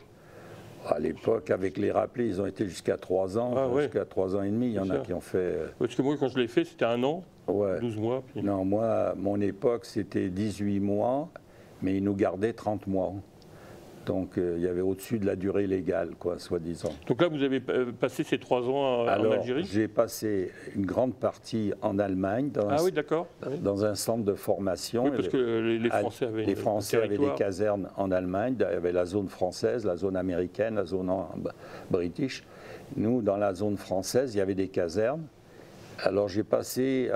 B: À l'époque, avec les rappelés, ils ont été jusqu'à 3 ans, jusqu'à 3 ans et demi. Il y en a qui ont fait...
A: Parce que moi, quand je l'ai fait, c'était 1 an, 12 mois. Puis...
B: Non, moi, mon époque, c'était 18 mois, mais ils nous gardaient 30 mois. Donc, il y avait au-dessus de la durée légale, quoi, soi-disant.
A: Donc là, vous avez passé ces 3 ans en Algérie ?
B: J'ai passé une grande partie en Allemagne, dans un centre de formation.
A: Oui, parce que les Français avaient
B: des casernes en Allemagne. Il y avait la zone française, la zone américaine, la zone british. Nous, dans la zone française, il y avait des casernes. Alors, j'ai passé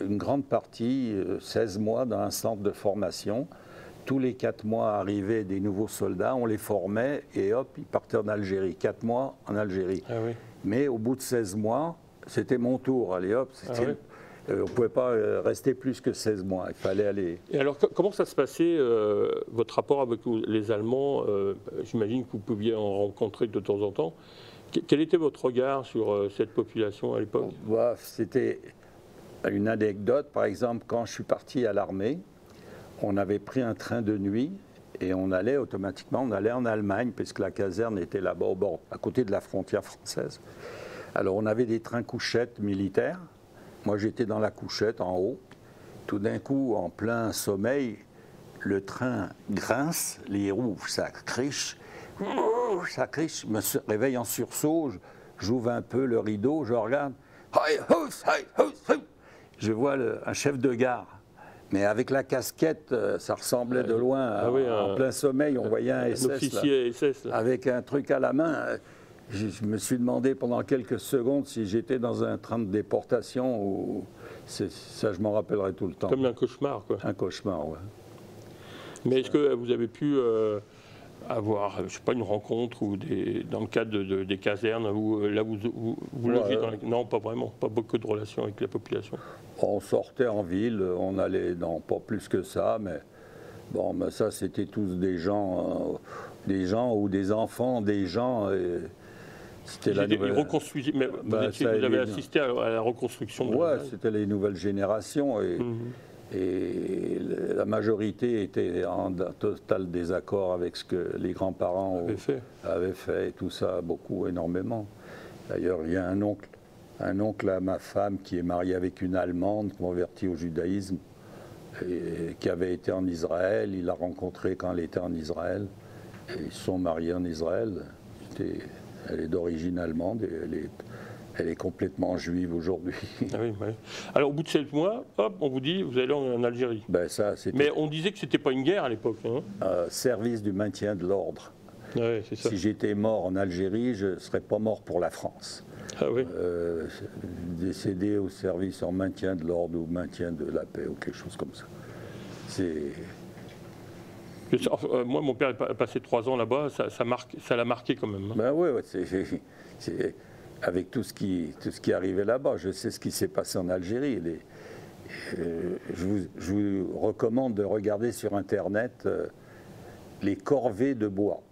B: une grande partie, 16 mois, dans un centre de formation. Tous les 4 mois arrivaient des nouveaux soldats, on les formait et hop, ils partaient en Algérie. 4 mois en Algérie. Ah oui. Mais au bout de 16 mois, c'était mon tour. Allez hop, on ne pouvait pas rester plus que 16 mois. Il fallait aller.
A: Et alors, comment ça se passait, votre rapport avec les Allemands ? J'imagine que vous pouviez en rencontrer de temps en temps. Quel était votre regard sur cette population à l'époque ?
B: C'était une anecdote. Par exemple, quand je suis parti à l'armée, on avait pris un train de nuit et on allait en Allemagne, puisque la caserne était là-bas au bord, à côté de la frontière française. Alors on avait des trains couchettes militaires. Moi j'étais dans la couchette en haut. Tout d'un coup, en plein sommeil, le train grince, les roues, ça criche, je me réveille en sursaut, j'ouvre un peu le rideau, je regarde, je vois un chef de gare. Mais avec la casquette, ça ressemblait de loin, en plein sommeil, on voyait un SS,
A: officier SS là.
B: Avec un truc à la main. Je me suis demandé pendant quelques secondes si j'étais dans un train de déportation ou... Ça, je m'en rappellerai tout le temps.
A: Comme un cauchemar, quoi.
B: Un cauchemar, oui.
A: Mais est-ce que vous avez pu avoir, je sais pas, une rencontre ou dans le cadre des casernes où là vous logez dans les... Non, pas vraiment, pas beaucoup de relations avec la population.
B: On sortait en ville, on allait, non, pas plus que ça, mais bon, mais ça c'était tous des gens ou des enfants, des gens. C'était la nouvelle...
A: Ils reconstruisaient, mais vous avez assisté à la reconstruction.
B: Oui, c'était les nouvelles générations et la majorité était en total désaccord avec ce que les grands-parents avaient fait et tout ça, beaucoup, énormément. D'ailleurs, il y a un oncle à ma femme qui est marié avec une Allemande convertie au judaïsme et qui avait été en Israël. Il l'a rencontrée quand elle était en Israël. Et ils se sont mariés en Israël. Elle est d'origine allemande et elle est complètement juive aujourd'hui.
A: Ah oui, oui. Alors au bout de 7 mois, hop, on vous dit vous allez en Algérie.
B: Ben,
A: mais on disait que c'était pas une guerre à l'époque. Hein.
B: Service du maintien de l'ordre.
A: Ouais, c'est ça.
B: Si j'étais mort en Algérie, je ne serais pas mort pour la France.
A: Ah oui.
B: Décédé au service en maintien de l'ordre ou maintien de la paix ou quelque chose comme ça.
A: Moi, mon père est passé 3 ans là-bas, ça l'a marqué quand même. Hein.
B: Ben oui, avec tout ce qui arrivait là-bas, je sais ce qui s'est passé en Algérie. Je vous recommande de regarder sur Internet les corvées de bois.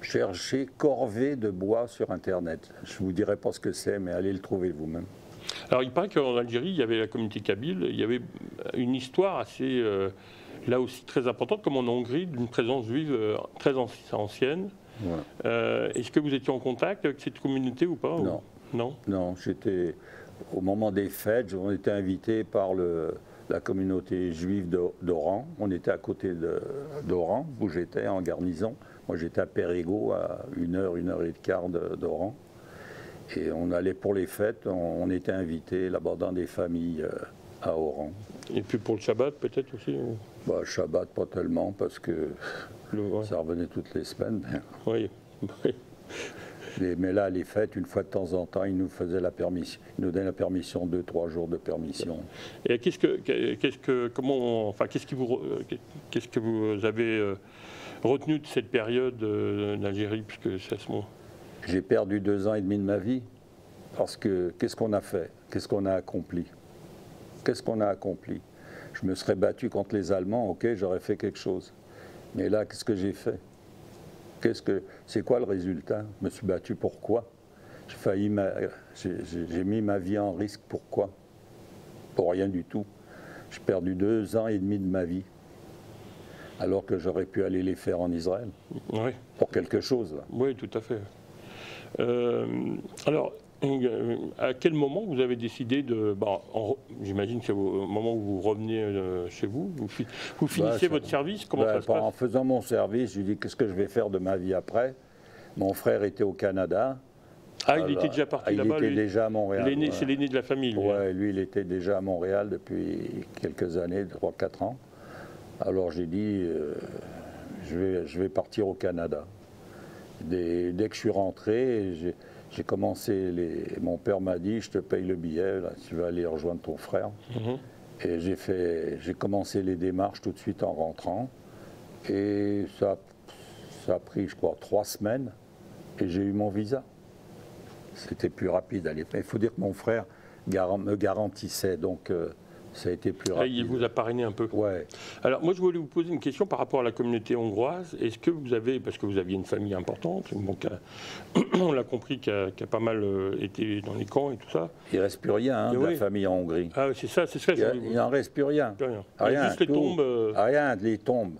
B: Cherchez corvées de bois sur Internet. Je ne vous dirai pas ce que c'est, mais allez le trouver vous-même.
A: Alors, il paraît qu'en Algérie, il y avait la communauté kabyle, il y avait une histoire assez, là aussi très importante, comme en Hongrie, d'une présence juive très ancienne. Ouais. Est-ce que vous étiez en contact avec cette communauté ou pas?
B: Non.
A: Non.
B: Non, j'étais au moment des fêtes, on était invité par la communauté juive d'Oran. On était à côté d'Oran, où j'étais en garnison. Moi, j'étais à Périgueux, à 1 heure d'Oran. Et on allait pour les fêtes, on était invité là-bas dans des familles à Oran.
A: Et puis pour le Shabbat, peut-être aussi ou...
B: Bah, Shabbat, pas tellement, parce que ça revenait toutes les semaines.
A: Oui.
B: Mais là, les fêtes, une fois de temps en temps, ils nous faisaient la permission. Ils nous donnaient la permission, 2-3 jours de permission.
A: Et qu'est-ce que vous avez retenu de cette période d'Algérie, puisque c'est à ce moment?
B: J'ai perdu 2 ans et demi de ma vie, parce que qu'est-ce qu'on a fait? Qu'est-ce qu'on a accompli? Qu'est-ce qu'on a accompli? Je me serais battu contre les Allemands, ok, j'aurais fait quelque chose. Mais là, qu'est-ce que j'ai fait? C'est quoi le résultat? Je me suis battu pour quoi? J'ai mis ma vie en risque, pourquoi? Pour rien du tout. J'ai perdu 2 ans et demi de ma vie, alors que j'aurais pu aller les faire en Israël.
A: Oui.
B: Pour quelque chose, là.
A: Oui, tout à fait. Alors, à quel moment vous avez décidé de... j'imagine que c'est au moment où vous revenez chez vous, vous finissez votre service, comment ça se passe?
B: En faisant mon service, je lui dis qu'est-ce que je vais faire de ma vie après. Mon frère était au Canada.
A: Ah, il était déjà parti là-bas,
B: lui? Il était déjà à Montréal.
A: C'est l'aîné de la famille.
B: Oui, lui, il était déjà à Montréal depuis quelques années, 3-4 ans. Alors j'ai dit, je vais partir au Canada. Dès que je suis rentré, j'ai commencé, mon père m'a dit, je te paye le billet, là, tu vas aller rejoindre ton frère. Et j'ai commencé les démarches tout de suite en rentrant. Et ça a pris, je crois, 3 semaines. Et j'ai eu mon visa. C'était plus rapide à l'époque. Il faut dire que mon frère me garantissait, donc ça a été plus rapide.
A: Il vous a parrainé un peu.
B: Ouais.
A: Alors moi je voulais vous poser une question par rapport à la communauté hongroise. Est-ce que vous avez, parce que vous aviez une famille importante, on l'a compris, qui a pas mal été dans les camps et tout ça.
B: Il ne reste plus rien de la famille en Hongrie.
A: Ah c'est ça.
B: Il n'en reste plus rien.
A: Rien. Juste les tombes.
B: Rien, les tombes,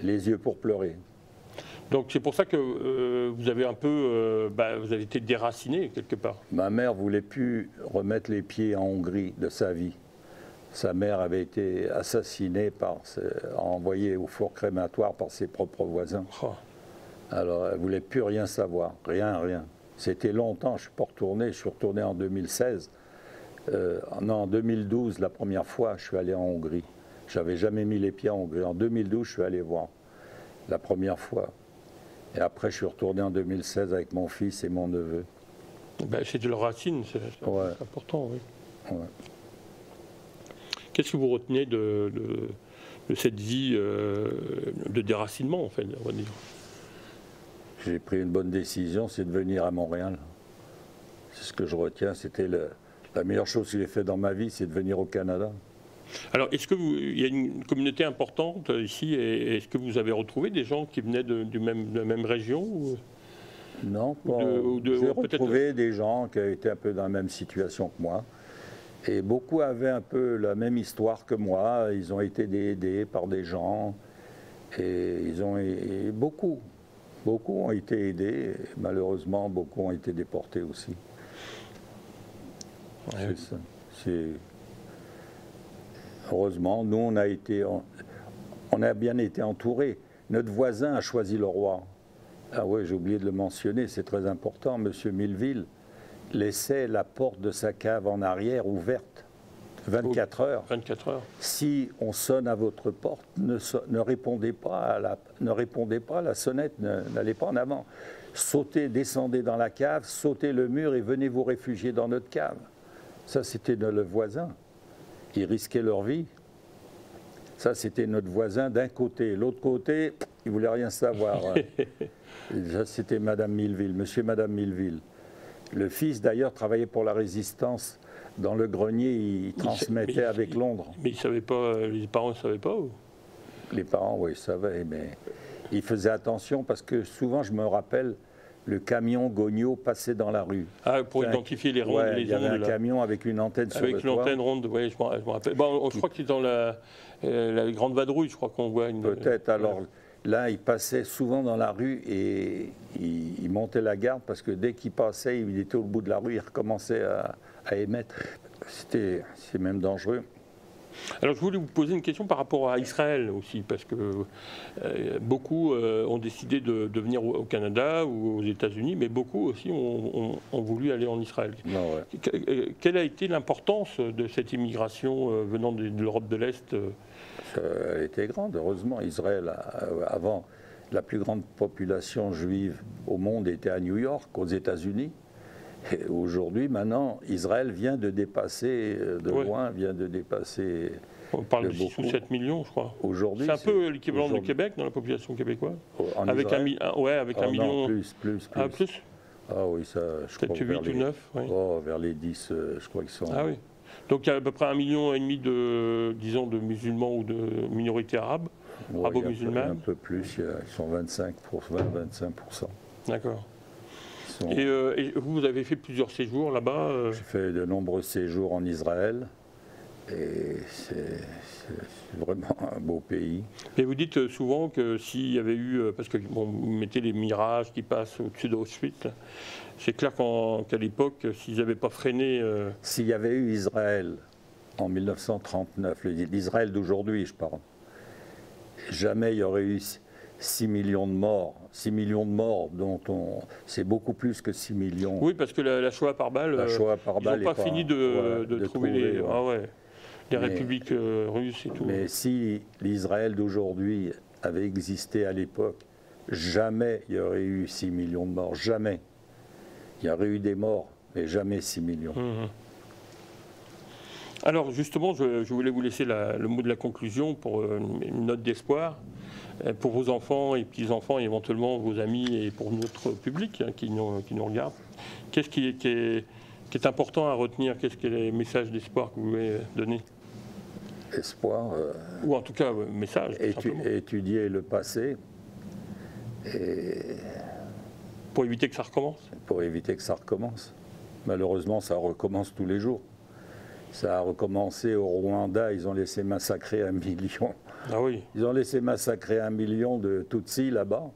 B: les yeux pour pleurer.
A: Donc c'est pour ça que vous avez un peu, vous avez été déraciné quelque part.
B: Ma mère ne voulait plus remettre les pieds en Hongrie de sa vie. Sa mère avait été assassinée, envoyée au four crématoire par ses propres voisins.
A: Oh.
B: Alors, elle ne voulait plus rien savoir, rien. C'était longtemps, je ne suis retourné en 2016. Non, en 2012, la première fois, je suis allé en Hongrie. Je n'avais jamais mis les pieds en Hongrie. En 2012, je suis allé voir, la première fois. Et après, je suis retourné en 2016 avec mon fils et mon neveu.
A: Ben, c'est de leur racine, c'est important, oui.
B: Ouais.
A: Qu'est-ce que vous retenez de cette vie de déracinement, en fait, on va dire?
B: J'ai pris une bonne décision, c'est de venir à Montréal. C'est ce que je retiens. C'était la meilleure chose que j'ai faite dans ma vie, c'est de venir au Canada.
A: Alors, est-ce qu'il y a une communauté importante ici, et est-ce que vous avez retrouvé des gens qui venaient de la même région ou...
B: Non, j'ai retrouvé des gens qui étaient un peu dans la même situation que moi. Et beaucoup avaient un peu la même histoire que moi. Ils ont été aidés par des gens. Et beaucoup ont été aidés. Et malheureusement, beaucoup ont été déportés aussi.
A: Ouais.
B: C'est ça. Heureusement, nous, on a bien été entourés. Notre voisin a choisi le roi. Ah oui, j'ai oublié de le mentionner, c'est très important. Monsieur Milleville laissait la porte de sa cave en arrière ouverte 24 heures.
A: 24 heures.
B: Si on sonne à votre porte, ne répondez pas à la sonnette, n'allez pas en avant. Sautez, descendez dans la cave, sautez le mur et venez vous réfugier dans notre cave. Ça, c'était le voisin. Ils risquaient leur vie. Ça, c'était notre voisin d'un côté. L'autre côté, il ne voulait rien savoir. Ça, c'était Madame Milleville, Monsieur et Madame Milleville. Le fils, d'ailleurs, travaillait pour la Résistance. Dans le grenier, il transmettait avec Londres.
A: Mais ils savaient pas, les parents ne savaient pas ou...
B: Les parents, oui, ils savaient, mais ils faisaient attention parce que souvent, je me rappelle, le camion Gogno passait dans la rue.
A: Ah, pour identifier les rondes,
B: ouais,
A: les ondes.
B: Il y avait un camion avec une antenne sur le toit.
A: Avec une antenne ronde, oui, je me rappelle. Bon, je crois que c'est dans la Grande Vadrouille, je crois qu'on voit une...
B: Peut-être, alors... Là, il passait souvent dans la rue et il montait la garde parce que dès qu'il passait, il était au bout de la rue, il recommençait à émettre. C'est même dangereux.
A: Alors je voulais vous poser une question par rapport à Israël aussi, parce que beaucoup ont décidé de venir au Canada ou aux États-Unis, mais beaucoup aussi ont voulu aller en Israël.
B: Non, ouais.
A: Quelle a été l'importance de cette immigration venant de l'Europe de l'Est?
B: Elle était grande, heureusement. Israël, avant, la plus grande population juive au monde était à New York, aux États-Unis. Et aujourd'hui, maintenant, Israël vient de dépasser, loin, vient de dépasser.
A: On parle de 6 ou 7 millions, je crois.
B: Aujourd'hui,
A: c'est un peu l'équivalent du Québec dans la population québécoise. Avec un million.
B: Non, plus.
A: Ah, plus?
B: Ah oui, ça, je crois.
A: Peut-être 8 ou 9, oui.
B: Oh, vers les 10, je crois qu'ils sont.
A: Ah oui. Donc il y a à peu près 1,5 million disons, de musulmans ou de minorités arabes, arabo-musulmanes.
B: Un peu plus, ils sont 25%.
A: D'accord. Et vous avez fait plusieurs séjours là-bas
B: J'ai fait de nombreux séjours en Israël. Et c'est vraiment un beau pays.
A: Et vous dites souvent que s'il y avait eu, parce que bon, vous mettez les mirages qui passent au-dessus d'Auschwitz, c'est clair qu'à l'époque, s'ils n'avaient pas freiné...
B: S'il y avait eu Israël en 1939, l'Israël d'aujourd'hui, je parle, jamais il y aurait eu 6 millions de morts. 6 millions de morts, dont c'est beaucoup plus que 6 millions.
A: Oui, parce que la Shoah par balle, ils n'ont pas fini de trouver les...
B: Ouais.
A: Ah ouais. Les républiques russes et tout.
B: Mais si l'Israël d'aujourd'hui avait existé à l'époque, jamais il y aurait eu 6 millions de morts. Jamais. Il y aurait eu des morts, mais jamais 6 millions.
A: Mmh. Alors justement, je voulais vous laisser le mot de la conclusion pour une note d'espoir pour vos enfants et petits-enfants, et éventuellement vos amis et pour notre public qui nous regarde. Qu'est-ce qui est important à retenir? Qu'est-ce que les messages d'espoir que vous voulez donner?
B: Espoir.
A: Ou en tout cas, message.
B: Étudier le passé. Et
A: pour éviter que ça recommence?
B: Pour éviter que ça recommence. Malheureusement, ça recommence tous les jours. Ça a recommencé au Rwanda, ils ont laissé massacrer 1 million.
A: Ah oui.
B: Ils ont laissé massacrer 1 million de Tutsis là-bas.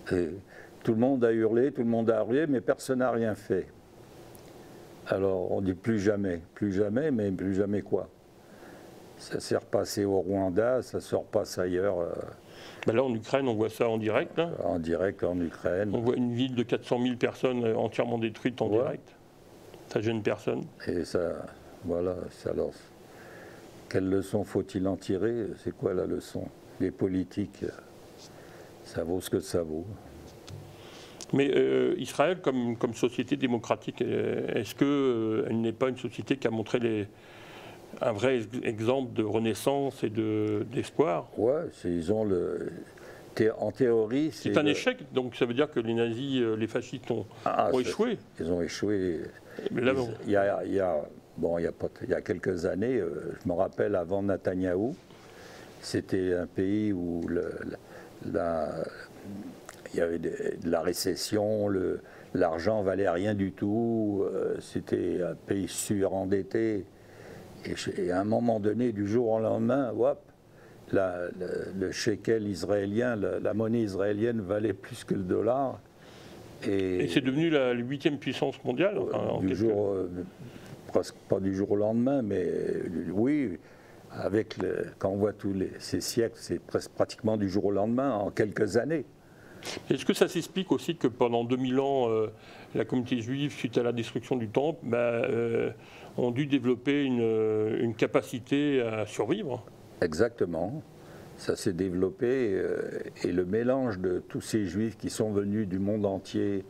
B: Tout le monde a hurlé, mais personne n'a rien fait. Alors on dit plus jamais, mais plus jamais quoi? Ça s'est repassé au Rwanda, ça se repasse ailleurs.
A: Ben là, en Ukraine, on voit ça en direct. Là.
B: En direct en Ukraine.
A: On voit une ville de 400 000 personnes entièrement détruite en direct. Ça gêne personne.
B: Et ça, voilà, alors, quelle leçon faut-il en tirer? C'est quoi la leçon? Les politiques, ça vaut ce que ça vaut.
A: Mais Israël, comme société démocratique, est-ce qu'elle n'est pas une société qui a montré un vrai exemple de renaissance et d'espoir?
B: Ouais, en théorie,
A: c'est un échec, donc ça veut dire que les nazis, les fascistes ont échoué.
B: Ils ont échoué.
A: Mais là,
B: il y a quelques années, je me rappelle, avant Netanyahou, c'était un pays où il y avait de la récession, l'argent valait rien du tout, c'était un pays surendetté. Et à un moment donné, du jour au lendemain, hop, le shekel israélien, la monnaie israélienne valait plus que le dollar.
A: Et c'est devenu la 8e puissance mondiale
B: presque pas du jour au lendemain, mais oui, quand on voit ces siècles, c'est pratiquement du jour au lendemain, en quelques années.
A: Est-ce que ça s'explique aussi que pendant 2000 ans, la communauté juive, suite à la destruction du temple, ont dû développer une capacité à survivre?
B: Exactement. Ça s'est développé et le mélange de tous ces juifs qui sont venus du monde entier,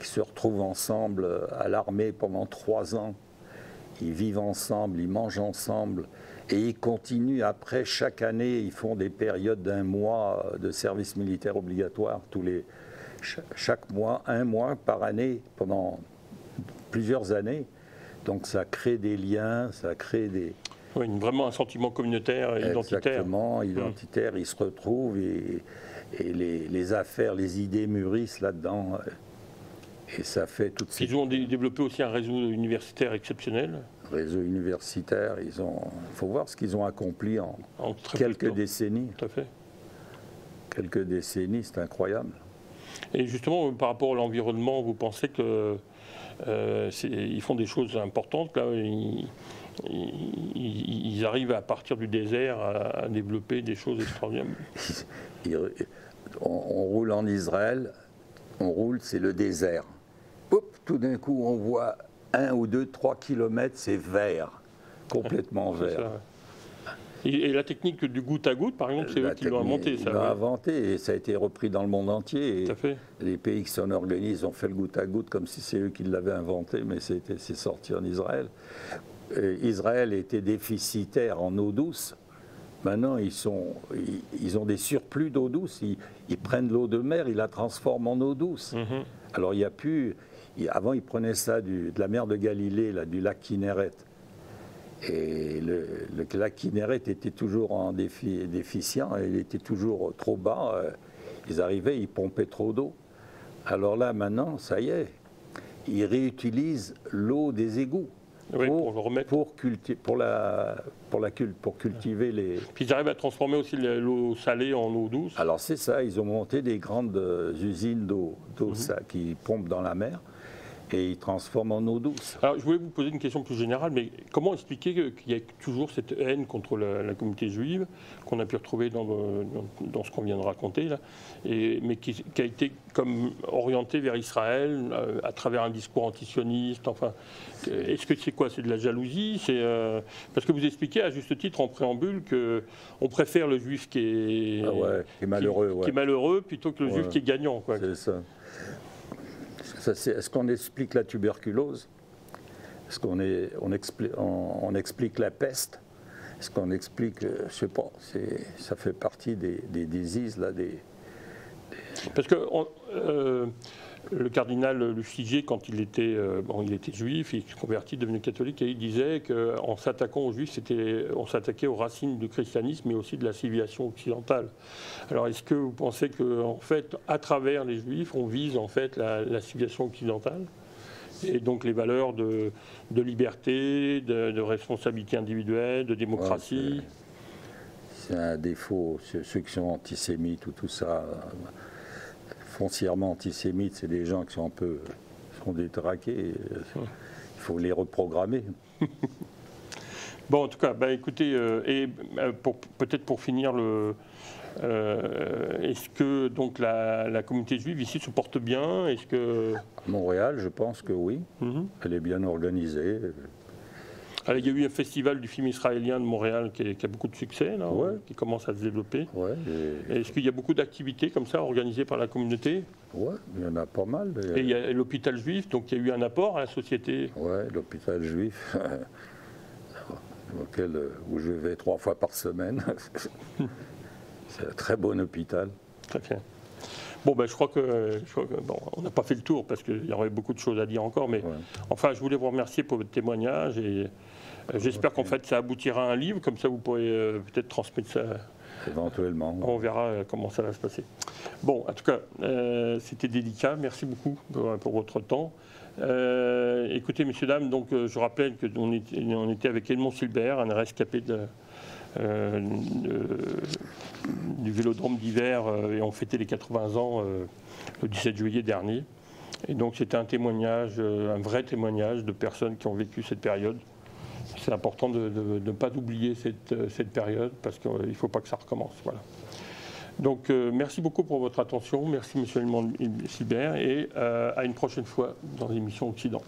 B: qui se retrouvent ensemble à l'armée pendant 3 ans, ils vivent ensemble, ils mangent ensemble et ils continuent après chaque année, ils font des périodes d'1 mois de service militaire obligatoire, chaque mois, 1 mois par année pendant plusieurs années. Donc ça crée des liens, ça crée des...
A: Oui, vraiment un sentiment communautaire et identitaire.
B: Exactement, identitaire, ils se retrouvent et les affaires, les idées mûrissent là-dedans. Et ça fait toutes ces...
A: Ils ont développé aussi un réseau universitaire exceptionnel.
B: Réseau universitaire, il faut voir ce qu'ils ont accompli en quelques décennies.
A: Tout à fait.
B: Quelques décennies, c'est incroyable.
A: Et justement, par rapport à l'environnement, vous pensez que ils font des choses importantes là, ils arrivent à partir du désert à développer des choses extraordinaires.
B: On roule en Israël, c'est le désert. Oups, tout d'un coup, on voit 1 ou 2, 3 kilomètres, c'est vert, complètement vert.
A: Ça, ouais. Et la technique du goutte à goutte, par exemple, c'est eux qui l'ont inventé.
B: Ils l'ont inventé et ça a été repris dans le monde entier.
A: Tout à fait.
B: Les pays qui s'en organisent ont fait le goutte à goutte comme si c'est eux qui l'avaient inventé, mais c'est sorti en Israël. Israël était déficitaire en eau douce. Maintenant, ils ont des surplus d'eau douce. Ils prennent l'eau de mer, ils la transforment en eau douce. Alors, il n'y a plus... Avant, ils prenaient ça de la mer de Galilée, là, du lac Kinneret. Et le lac Kinneret était toujours en déficient, il était toujours trop bas. Ils arrivaient, ils pompaient trop d'eau. Alors là, maintenant, ça y est, ils réutilisent l'eau des égouts.
A: Oui, pour le remettre.
B: Pour cultiver les...
A: Puis ils arrivent à transformer aussi l'eau salée en eau douce.
B: Alors c'est ça, ils ont monté des grandes usines d'eau qui pompent dans la mer et ils transforment en eau douce.
A: Alors je voulais vous poser une question plus générale, mais comment expliquer qu'il y a toujours cette haine contre la communauté juive qu'on a pu retrouver dans ce qu'on vient de raconter là, mais qui a été comme orientée vers Israël à travers un discours antisioniste. Enfin, est-ce que c'est quoi? C'est de la jalousie? Parce que vous expliquez à juste titre en préambule qu'on préfère le juif qui est malheureux, plutôt que le juif qui est gagnant.
B: C'est ça. Est-ce qu'on explique la tuberculose? Est-ce qu'on explique la peste? Est-ce qu'on explique, je ne sais pas, ça fait partie des diseases là,
A: Parce que le cardinal Lustiger, quand il était juif, il s'est converti, devenu catholique, et il disait qu'en s'attaquant aux juifs, on s'attaquait aux racines du christianisme, mais aussi de la civilisation occidentale. Alors, est-ce que vous pensez qu'en fait, à travers les juifs, on vise en fait la civilisation occidentale, et donc les valeurs de liberté, de responsabilité individuelle, de démocratie?
B: C'est un défaut. Ceux qui sont antisémites ou tout ça, foncièrement antisémites, c'est des gens qui sont détraqués. Il faut les reprogrammer.
A: Bon, en tout cas, écoutez, peut-être pour finir, est-ce que donc la communauté juive ici se porte bien? Est-ce que
B: Montréal, je pense que oui. Elle est bien organisée.
A: Alors, il y a eu un festival du film israélien de Montréal qui a beaucoup de succès, là, qui commence à se développer.
B: Ouais,
A: Est-ce qu'il y a beaucoup d'activités comme ça organisées par la communauté?
B: Oui, il y en a pas mal.
A: Et il y a l'hôpital juif, donc il y a eu un apport à la société?
B: Oui, l'hôpital juif, où je vais 3 fois par semaine. C'est un très bon hôpital.
A: Très bien. Bon, je crois que on n'a pas fait le tour parce qu'il y aurait beaucoup de choses à dire encore, mais enfin, je voulais vous remercier pour votre témoignage et j'espère qu'en fait ça aboutira à un livre, comme ça vous pourrez peut-être transmettre ça.
B: Éventuellement.
A: On verra comment ça va se passer. Bon, en tout cas, c'était délicat. Merci beaucoup pour votre temps. Écoutez, messieurs, dames, donc, je rappelle qu'on était avec Edmond Silbert, un rescapé du Vélodrome d'hiver, et on fêtait les 80 ans le 17 juillet dernier. Et donc c'était un témoignage, un vrai témoignage de personnes qui ont vécu cette période. C'est important de ne pas oublier cette période parce qu'il ne faut pas que ça recommence. Voilà. Donc merci beaucoup pour votre attention, merci monsieur Edmond Silbert et à une prochaine fois dans l'émission Occident.